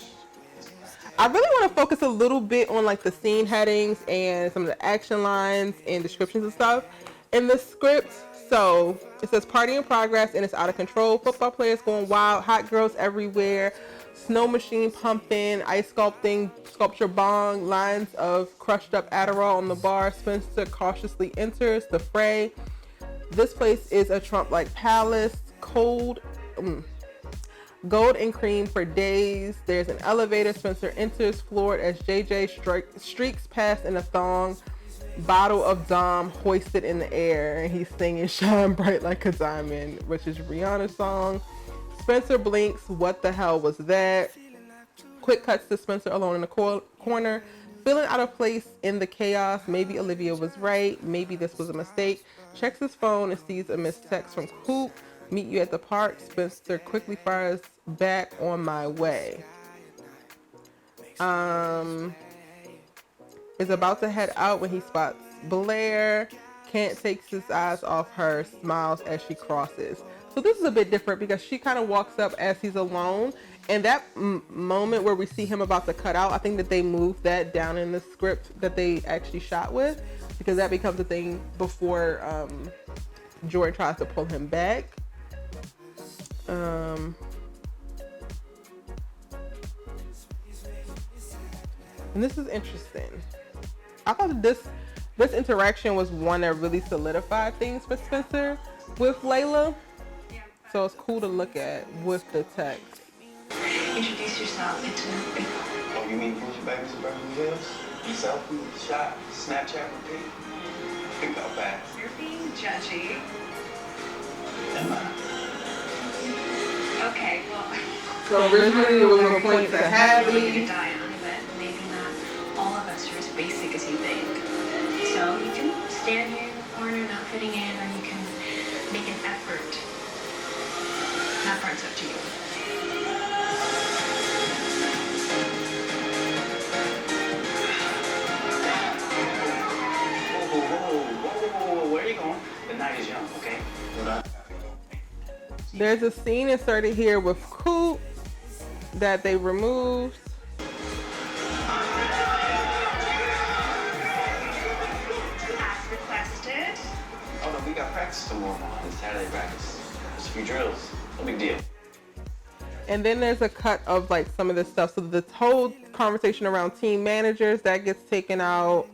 I really want to focus a little bit on like the scene headings and some of the action lines and descriptions and stuff in the script. So it says party in progress and it's out of control. Football players going wild, hot girls everywhere, snow machine pumping, ice sculpture bong, lines of crushed up Adderall on the bar. Spencer cautiously enters the fray. This place is a Trump-like palace, gold and cream for days. There's an elevator. Spencer enters, floored as JJ streaks past in a thong, bottle of Dom hoisted in the air, and he's singing "Shine Bright Like a Diamond," which is Rihanna's song. Spencer blinks. What the hell was that? Quick cuts to Spencer alone in the corner, feeling out of place in the chaos. Maybe Olivia was right. Maybe this was a mistake. Checks his phone and sees a missed text from Coop. Meet you at the park. Spencer quickly fires back, on my way. Is about to head out when he spots Blair. Can't take his eyes off her. Smiles as she crosses. So this is a bit different because she kind of walks up as he's alone. And that moment where we see him about to cut out, I think that they moved that down in the script that they actually shot with, because that becomes a thing before Jordan tries to pull him back. And this is interesting. I thought this interaction was one that really solidified things for Spencer with Layla. So it's cool to look at with the text. Introduce yourself. Oh, you mean Bougie Babies in Beverly Hills? Selfie, shot, Snapchat, repeat. Think about that. You're being judgy. Am I? Okay, well. So originally it was a point to Hadley. Die on it, but maybe not all of us are as basic as you think. So you can stand here in the corner not fitting in, or you can make an effort. That part's up to you. Whoa, where are you going? The night is young, okay? There's a scene inserted here with Coop that they removed. As requested. Oh no, we got practice tomorrow morning. It's Saturday practice. It's few drills. No big deal. And then there's a cut of like some of this stuff. So this whole conversation around team managers, that gets taken out.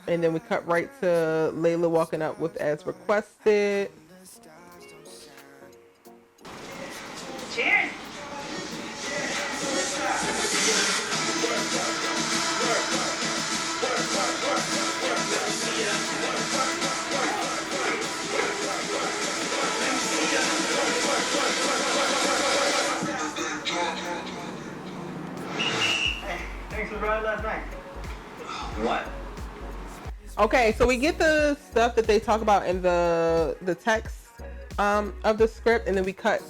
And then we cut right to Layla walking up with as requested. Cheers. Hey, thanks for the ride last night. What? Okay, so we get the stuff that they talk about in the text of the script, and then we cut.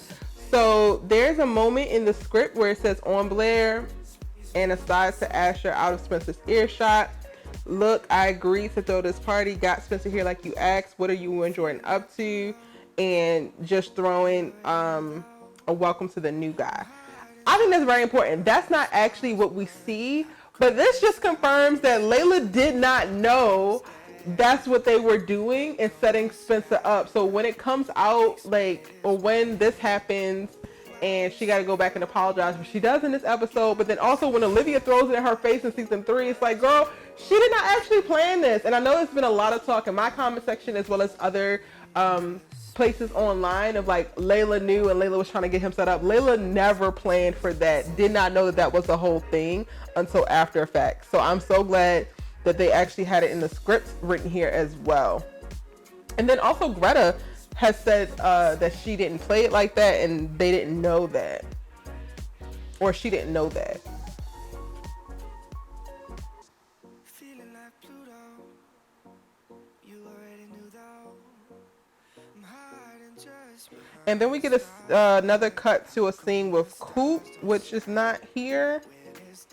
So there's a moment in the script where it says on Blair and asides to Asher out of Spencer's earshot. Look, I agreed to throw this party. Got Spencer here like you asked. What are you and Jordan up to? And just throwing a welcome to the new guy. I think that's very important. That's not actually what we see, but this just confirms that Layla did not know that's what they were doing and setting Spencer up. So when it comes out, like, or when this happens and she got to go back and apologize, which she does in this episode, but then also when Olivia throws it in her face in season 3, it's like, girl, she did not actually plan this. And I know there's been a lot of talk in my comment section as well as other places online of like Layla knew and Layla was trying to get him set up. Layla never planned for that, did not know that that was the whole thing until after effects. So I'm so glad that they actually had it in the script written here as well. And then also Greta has said that she didn't play it like that and they didn't know that, or she didn't know that. And then we get another cut to a scene with Coop, which is not here,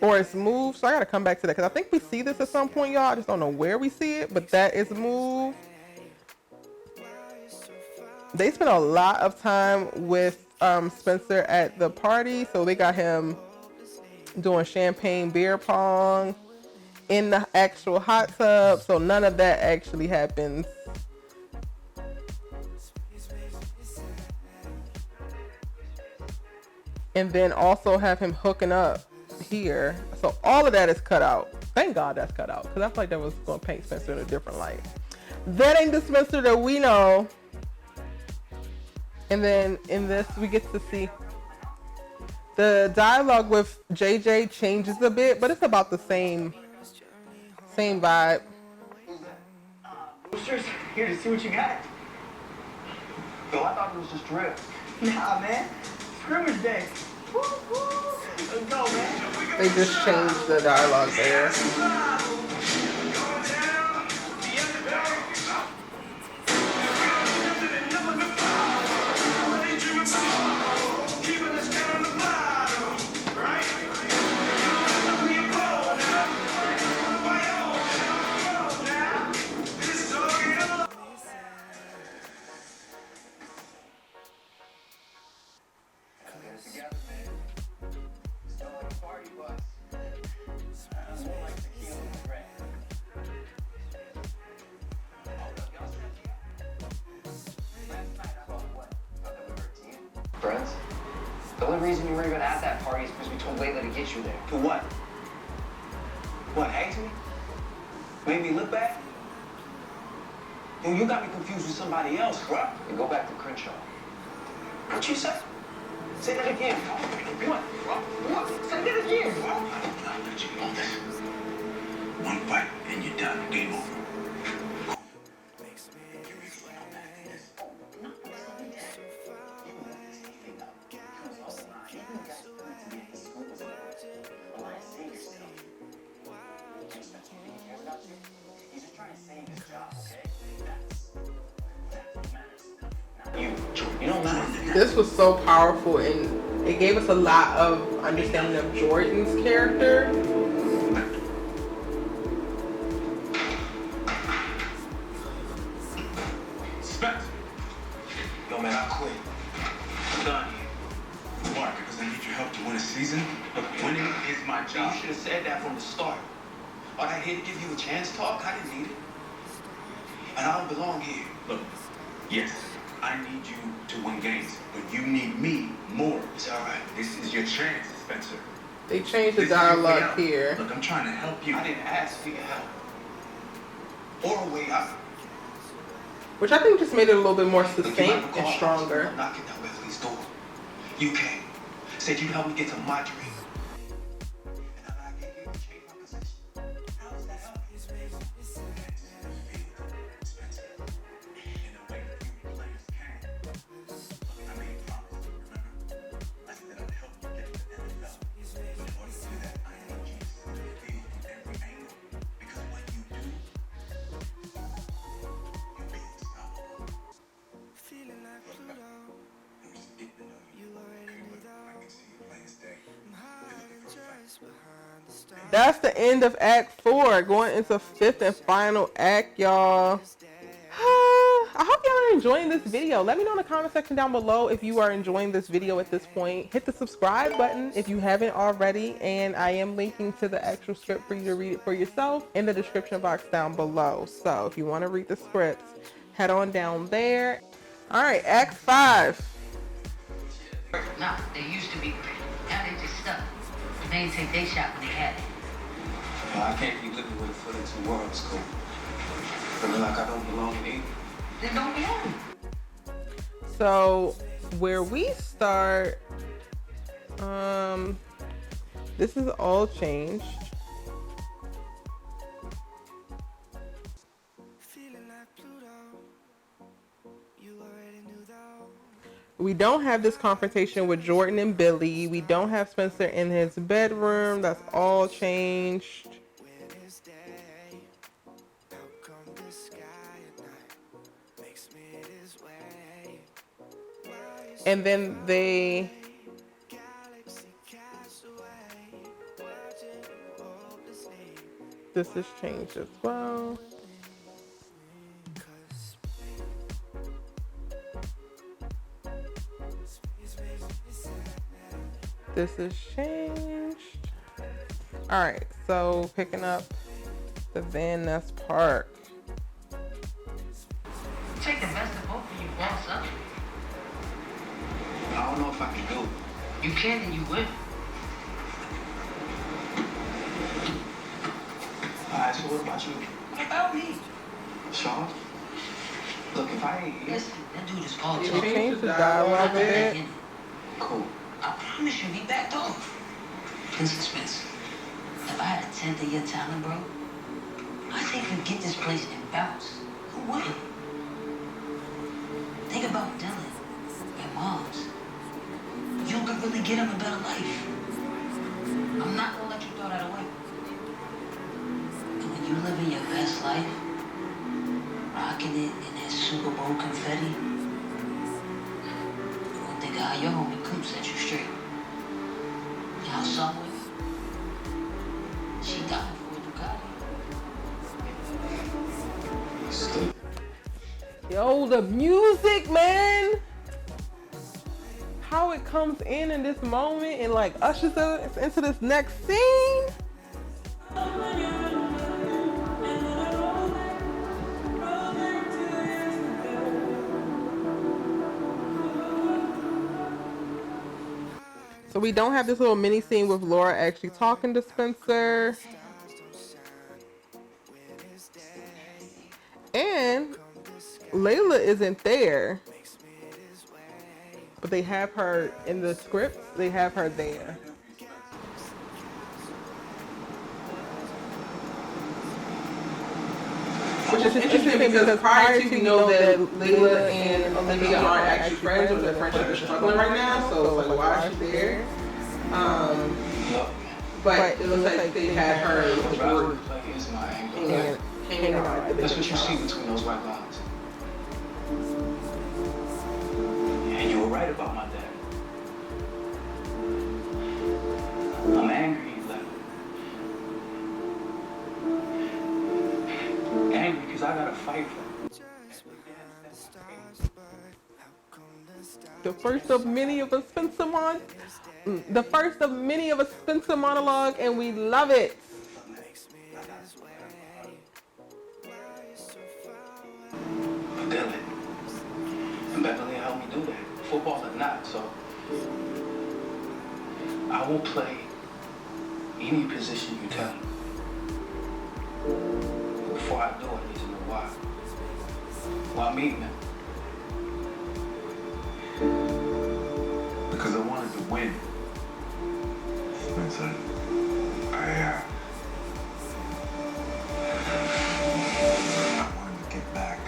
or it's moved. So I gotta come back to that because I think we see this at some point, y'all. I just don't know where we see it, but that is moved. They spent a lot of time with Spencer at the party, so they got him doing champagne beer pong in the actual hot tub. So none of that actually happens. And then also have him hooking up here. So all of that is cut out. Thank God that's cut out, because I feel like that was going to paint Spencer in a different light. That ain't the Spencer that we know. And then in this, we get to see the dialogue with JJ changes a bit, but it's about the same vibe. Boosters, here to see what you got. Yo, I thought it was just drill. Nah, man. Scrimmage day. Woo, woo. Let's go, man. They just changed the dialogue there. Friends? The only reason you were even at that party is because we told Layla to get you there. For what? What, hates me? Made me look bad? Yo, you got me confused with somebody else, bro. And go back to Crenshaw. What you say? Say that again. What, bro? What? Say that again, bro. I'll let you know this. One fight and you're done. Game over. This was so powerful and it gave us a lot of understanding of Jordan's character. Spence! Yo, man, I quit. I'm done here. Why? Because I need your help to win a season? Look, winning is my job. You should have said that from the start. All I here to give you a chance to talk, I didn't need it. And I don't belong here. Look, yes, I need you to win games, but you need me more. It's all right. This is your chance, Spencer. They changed the dialogue here. Look, I'm trying to help you. I didn't ask for your help. Or a way out. Which I think just made it a little bit more succinct and stronger. Knocking at Beverly's door. You came. Said you'd help me get to my dream. And I gave you to change my position. How does that help you? Spencer. In a way that few players can. I made a promise, remember? I said that I'd help you get to the NFL. But in order to do that, I need you to see the field from every angle. Because when you do, you'll be unstoppable. Feeling like Pluto. I'm just getting to know you. I can see you playing stay. That's the end of Act 4. Going into 5th and final act, y'all. I hope y'all are enjoying this video. Let me know in the comment section down below if you are enjoying this video at this point. Hit the subscribe button if you haven't already. And I am linking to the actual script for you to read it for yourself in the description box down below. So if you want to read the scripts, head on down there. All right, Act 5. Nah, they used to be great. Now they just stuck. They didn't take their shot when they had it. Well, I can't keep living with a foot in two worlds, Coop. Feeling like I don't belong in either. Then don't belong. So where we start, this is all changed. Feeling like Pluto. You already knew though. We don't have this confrontation with Jordan and Billy. We don't have Spencer in his bedroom. That's all changed. And then they this is changed as well. This is changed. All right, so picking up the Van Ness Park. Take the best of both of you, boss up. I don't know if I can do it. You can and you will. Alright, so what about you? What about me? Sean? Look, if I ain't here... Listen, that dude is all You talk. changed the dialogue a bit. Cool. I promise you, he backed off. Listen, Spence. If I had a tenth of your talent, bro, I think we'd get this place and bounce. Who wouldn't? Think about Dillon and Moms. You could really get him a better life. I'm not gonna let you throw that away. And when you live in your best life, rocking it in that Super Bowl confetti, you don't think how your homie Coop set you straight. Y'all somewhere, she died for a Ducati. Yo, the music, man. How it comes in this moment and like ushers us into this next scene. So we don't have this little mini scene with Laura actually talking to Spencer. And Layla isn't there. But they have her in the script. They have her there. Which is interesting because prior to we know that Layla and Olivia aren't actually friends, or their friendship is struggling right now. So it's like, why is she there? But it looks like they had her with the board hanging out. That's what you see between those white lines. And you were right about my dad. I'm angry he left. Angry because I gotta fight for him. The first of many of a Spencer monologue, and we love it. Dillon and Beverly do that, football or not. So I will play any position you tell me. Before I do, I need to know why. Why me, man? Because I wanted to win. Spencer, I wanted to get back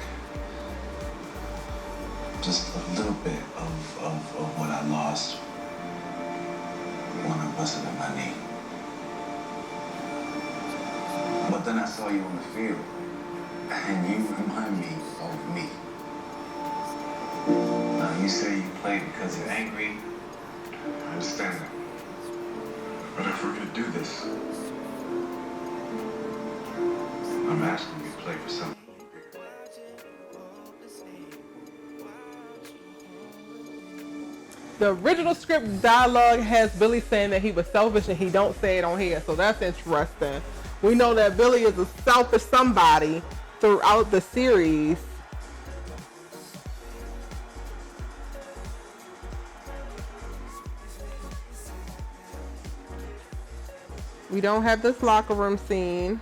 just a little bit of what I lost when I busted in my knee. But then I saw you on the field, and you remind me of me. Now, you say you play because you're angry. I understand that. But if we're gonna do this, I'm asking you to play for something bigger. The original script dialogue has Billy saying that he was selfish and he don't say it on here, so that's interesting. We know that Billy is a selfish somebody throughout the series. We don't have this locker room scene.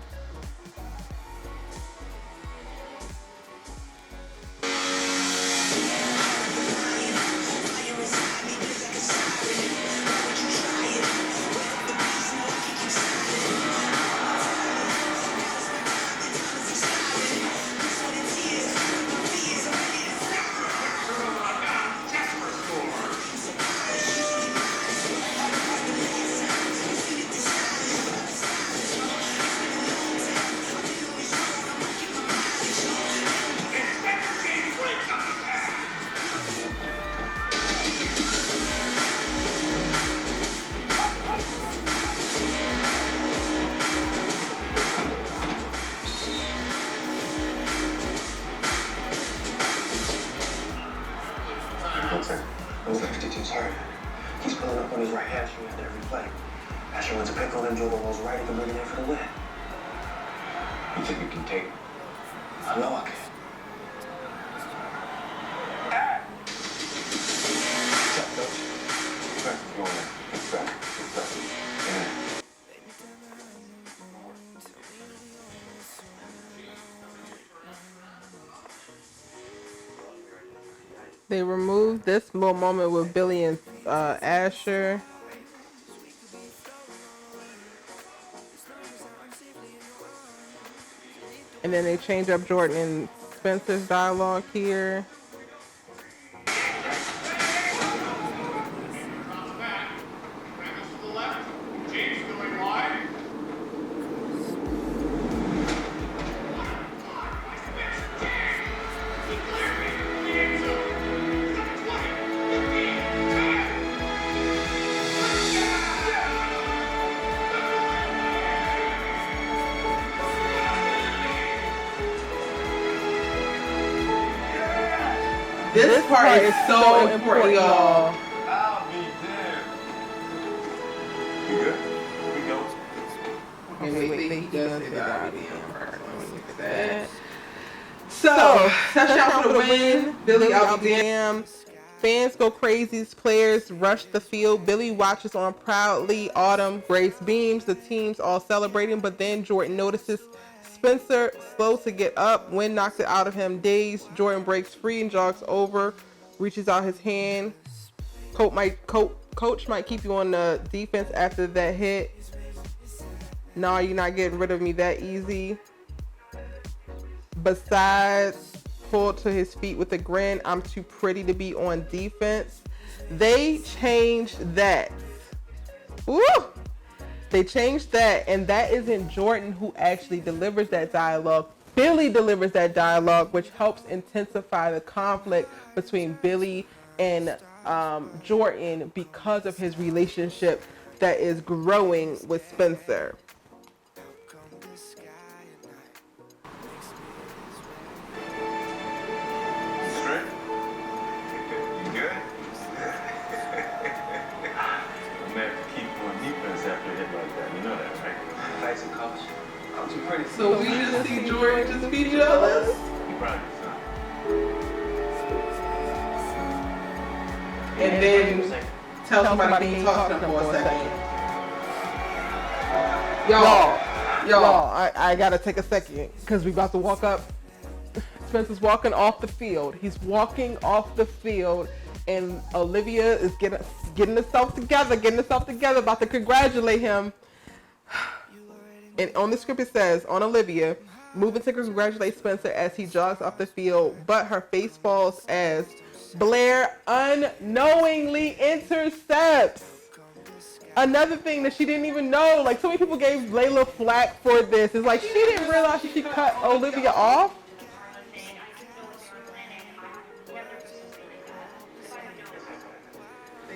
Number 52's hurt. He's pulling up on his right hamstring after every play. Asher went to pickle and Jordan rolls right. He can bring it in for the win. You think you can take it? I know I can. What's up, coach? What's going on? What's up? What's up? Yeah. They removed this little moment with Billy and Asher. And then they change up Jordan and Spencer's dialogue here. This part is so important, y'all. I'll be damned. You good? We go. Wait, he does say that. So, touchdown for the win. Billy, I'll be damned. Fans go crazy. Players rush the field. Billy watches on proudly. Autumn, Grace beams. The team's all celebrating, but then Jordan notices Spencer slow to get up. Wind knocks it out of him. Dazed, Jordan breaks free and jogs over, reaches out his hand. Coach might keep you on the defense after that hit. Nah, you're not getting rid of me that easy. Besides, pulled to his feet with a grin. I'm too pretty to be on defense. They changed that. Woo! They changed that, and that isn't Jordan who actually delivers that dialogue. Billy delivers that dialogue, which helps intensify the conflict between Billy and Jordan because of his relationship that is growing with Spencer. So we just see Jordan just be jealous. You probably son. and then tell somebody can you talk to them for a second. Y'all, I gotta take a second because we about to walk up. Spencer's walking off the field. He's walking off the field, and Olivia is getting herself together, about to congratulate him. And on the script it says, on Olivia, moving to congratulate Spencer as he jogs off the field, but her face falls as Blair unknowingly intercepts. Another thing that she didn't even know, like so many people gave Layla flack for this. It's like she didn't realize she cut Olivia off.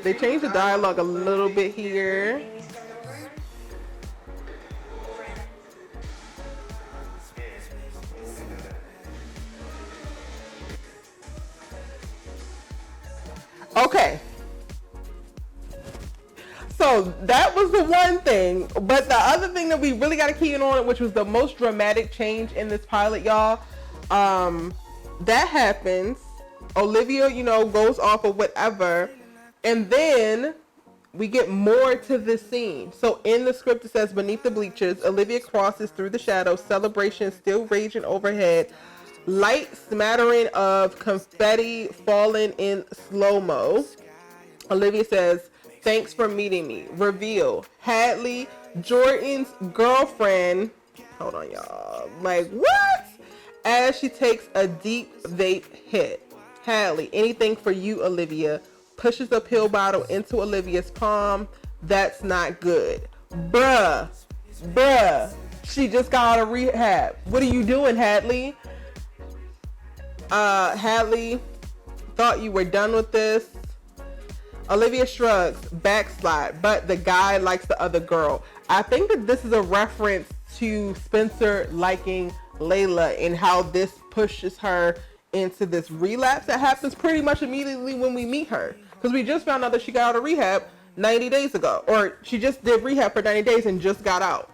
They changed the dialogue a little bit here. Okay. So that was the one thing, but the other thing that we really got to key in on, which was the most dramatic change in this pilot, y'all, that happens. Olivia, goes off or whatever, and then we get more to this scene. So in the script it says, beneath the bleachers, Olivia crosses through the shadows, celebration still raging overhead, light smattering of confetti falling in slow-mo. Olivia says, thanks for meeting me. Reveal, Hadley, Jordan's girlfriend. Hold on, y'all. Like, what? As she takes a deep vape hit. Hadley, anything for you, Olivia. Pushes a pill bottle into Olivia's palm. That's not good. Bruh. She just got out of rehab. What are you doing, Hadley? Hadley, thought you were done with this. Olivia shrugs, backslide, but the guy likes the other girl. I think that this is a reference to Spencer liking Layla and how this pushes her into this relapse that happens pretty much immediately when we meet her. Because we just found out that she got out of rehab 90 days ago. Or she just did rehab for 90 days and just got out.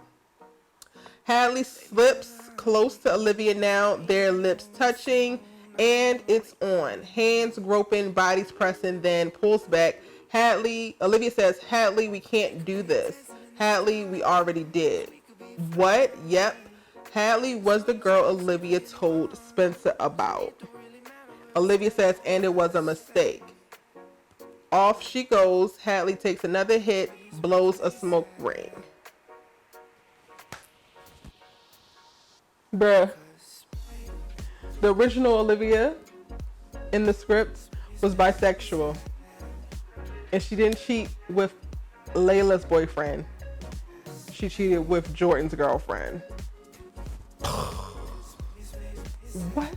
Hadley slips close to Olivia now, their lips touching, and it's on. Hands groping, bodies pressing, then pulls back. Olivia says, Hadley, we can't do this. Hadley, we already did. What? Yep. Hadley was the girl Olivia told Spencer about. Olivia says, and it was a mistake. Off she goes. Hadley takes another hit, blows a smoke ring. Bruh. The original Olivia in the script was bisexual. And she didn't cheat with Layla's boyfriend. She cheated with Jordan's girlfriend. What?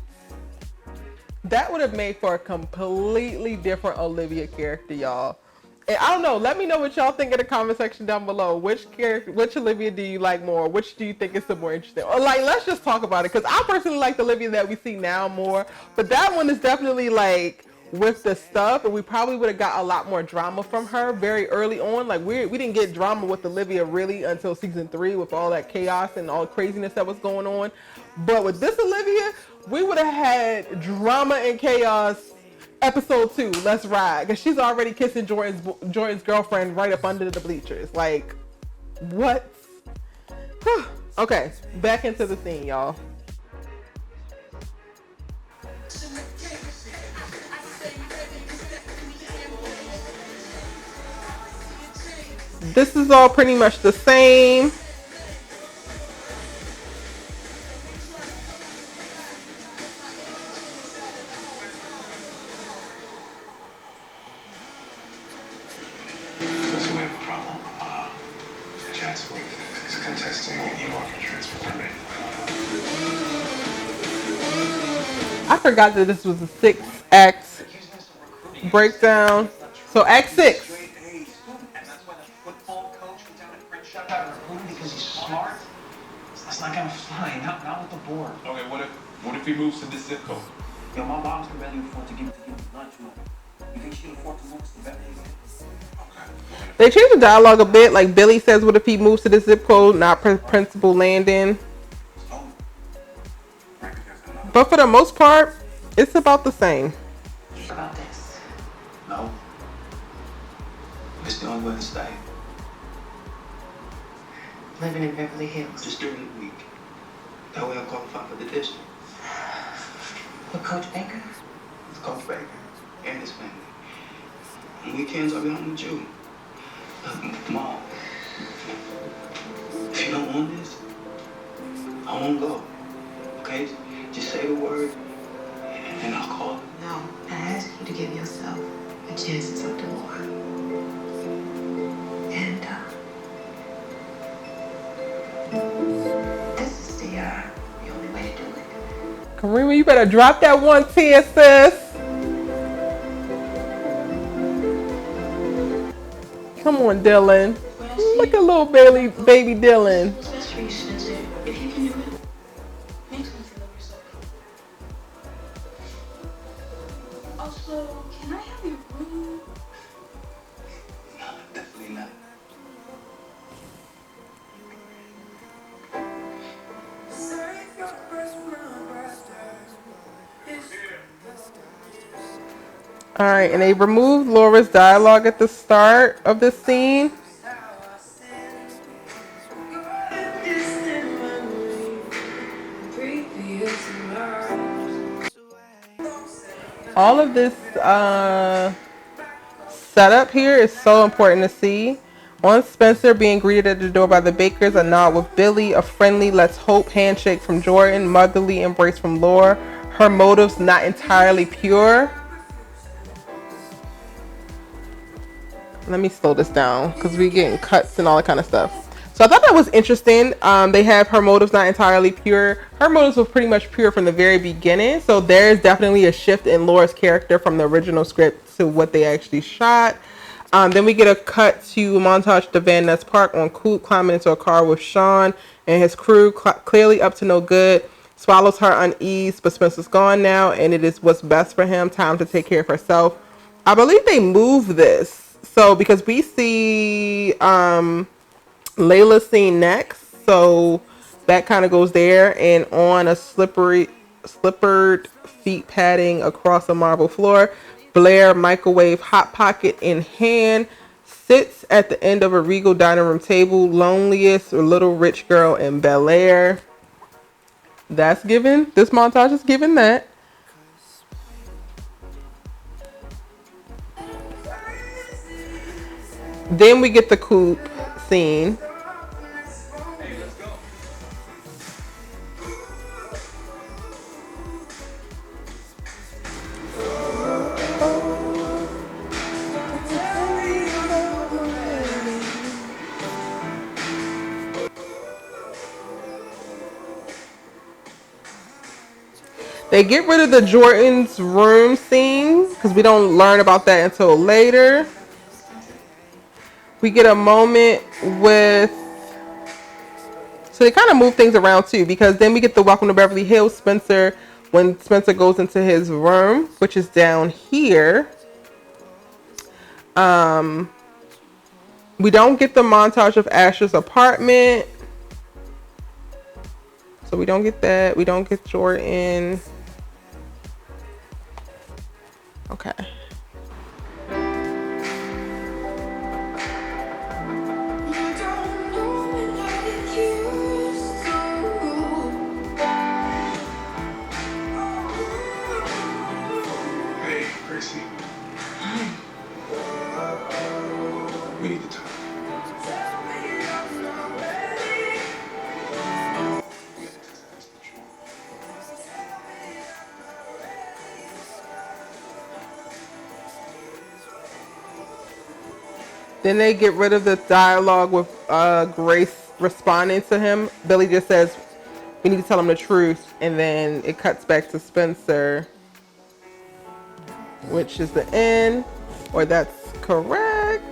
That would have made for a completely different Olivia character, y'all. And I don't know. Let me know what y'all think in the comment section down below. Which Olivia do you like more? Which do you think is the more interesting? Or like, let's just talk about it. Because I personally like the Olivia that we see now more. But that one is definitely like with the stuff. And we probably would have got a lot more drama from her very early on. Like we didn't get drama with Olivia really until season 3 with all that chaos and all craziness that was going on. But with this Olivia, we would have had drama and chaos. Episode 2, let's ride. Because she's already kissing Jordan's girlfriend right up under the bleachers. Like, what? Okay, back into the scene, y'all. This is all pretty much the same. I forgot that this was a 6-act breakdown. So act 6. Because he's smart. That's not gonna fly. Not with the board. Okay, what if he moves to this zip code? Yo, my mom's can barely afford to give lunch money. You think she can afford to move to Beverly? They changed the dialogue a bit. Like Billy says, what if he moves to the zip code, not Principal Landon? But for the most part, it's about the same. About this. No. It's the only way to stay. Living in Beverly Hills. Just during the week. That way I'll qualify for the district. With Coach Baker? With Coach Baker and his family. On weekends I'll be home with you. Mom, if you don't want this, I won't go. Okay? Just say the word and I'll call it. No, I ask you to give yourself a chance at something more. And this is the only way to do it. Karimah, you better drop that one tear, sis. Come on, Dillon. Look at little baby Dillon. What's best for you, Spencer? If you can do it, makes me feel over so cool. Also, can I have your room? No, definitely not. All right, and they removed Laura's dialogue at the start of the scene. All of this setup here is so important to see. On Spencer being greeted at the door by the Bakers, a nod with Billy, a friendly let's hope handshake from Jordan, motherly embrace from Laura, her motives not entirely pure. Let me slow this down because we're getting cuts and all that kind of stuff. So I thought that was interesting. They have her motives not entirely pure. Her motives were pretty much pure from the very beginning. So there's definitely a shift in Laura's character from the original script to what they actually shot. Then we get a cut to a montage to Van Ness Park on Coop climbing into a car with Sean and his crew, clearly up to no good. Swallows her unease, but Spencer's gone now, and it is what's best for him. Time to take care of herself. I believe they moved this. So because we see Layla scene next, so that kind of goes there, and on a slippered feet padding across a marble floor, Blair, microwave hot pocket in hand, sits at the end of a regal dining room table, loneliest little rich girl in Bel Air. That's given. This montage is given that. Then we get the Coop scene. They get rid of the Jordan's room scene because we don't learn about that until later. We get a moment with, so they kind of move things around too, because then we get the Welcome to Beverly Hills Spencer when Spencer goes into his room, which is down here. We don't get the montage of Asher's apartment. So we don't get that. We don't get Jordan. Okay. Hey, Gracie. We need to talk. Then they get rid of the dialogue with Grace responding to him. Billy just says, we need to tell him the truth. And then it cuts back to Spencer, which is the end, or that's correct.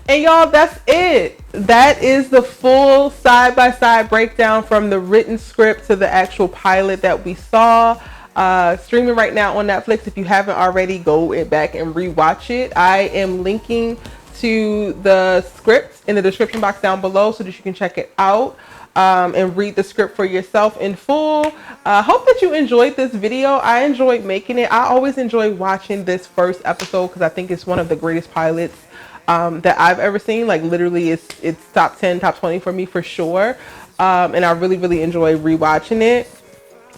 And y'all, that's it. That is the full side-by-side breakdown from the written script to the actual pilot that we saw. Streaming right now on Netflix. If you haven't already, go back and rewatch it. I am linking to the script in the description box down below so that you can check it out. and read the script for yourself in full. Hope that you enjoyed this video. I enjoyed making it. I always enjoy watching this first episode because I think it's one of the greatest pilots that I've ever seen. Like literally it's top 10, top 20 for me for sure. And I really enjoy rewatching it.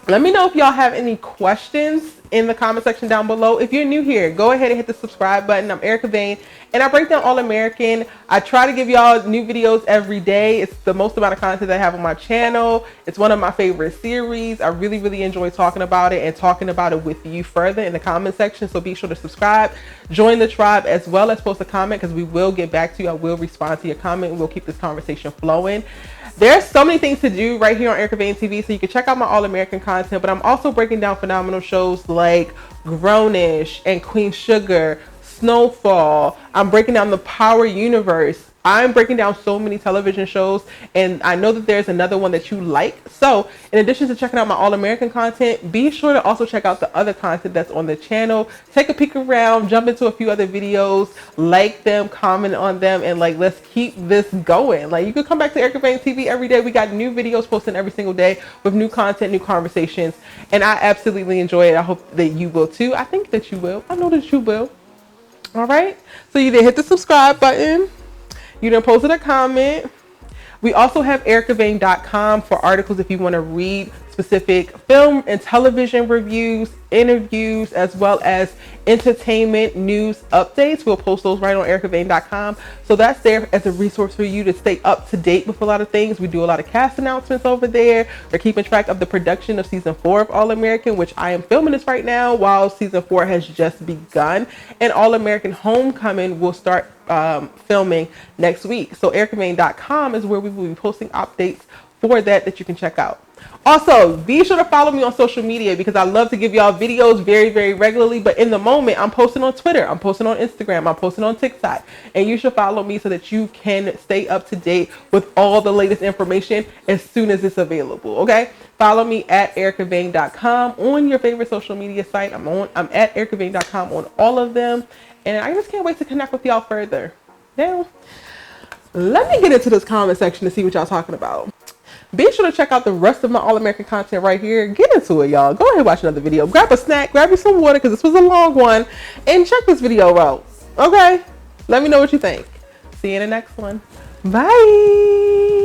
Let me know if y'all have any questions in the comment section down below. If you're new here, go ahead and hit the subscribe button. I'm Erica Vane and I break down All American. I try to give y'all new videos every day. It's the most amount of content that I have on my channel. It's one of my favorite series. I really enjoy talking about it and talking about it with you further in the comment section. So be sure to subscribe, join the tribe, as well as post a comment because we will get back to you. I will respond to your comment and we'll keep this conversation flowing. There's so many things to do right here on Erica Vane TV, so you can check out my All American content, but I'm also breaking down phenomenal shows like Grownish and Queen Sugar, Snowfall. I'm breaking down the Power Universe. I'm breaking down so many television shows, and I know that there's another one that you like. So in addition to checking out my All American content, be sure to also check out the other content that's on the channel. Take a peek around, jump into a few other videos, like them, comment on them, and like, let's keep this going. Like, you can come back to Erica Vane TV every day. We got new videos posting every single day with new content, new conversations, and I absolutely enjoy it. I hope that you will too. I think that you will. I know that you will. All right, so you did hit the subscribe button. You done posted a comment. We also have ericavane.com for articles if you want to read specific film and television reviews, interviews, as well as entertainment news updates. We'll post those right on ericavane.com. So that's there as a resource for you to stay up to date with a lot of things. We do a lot of cast announcements over there. We're keeping track of the production of season 4 of All American, which I am filming this right now while season 4 has just begun. And All American Homecoming will start filming next week. So ericavane.com is where we will be posting updates for that you can check out. Also, be sure to follow me on social media because I love to give y'all videos very regularly. But in the moment, I'm posting on Twitter, I'm posting on Instagram, I'm posting on TikTok. And you should follow me so that you can stay up to date with all the latest information as soon as it's available, okay? Follow me at ericavane.com on your favorite social media site. I'm at ericavane.com on all of them. And I just can't wait to connect with y'all further. Now, let me get into this comment section to see what y'all talking about. Be sure to check out the rest of my All American content right here. Get into it, y'all. Go ahead and watch another video. Grab a snack, grab you some water because this was a long one. And check this video out. Okay? Let me know what you think. See you in the next one. Bye.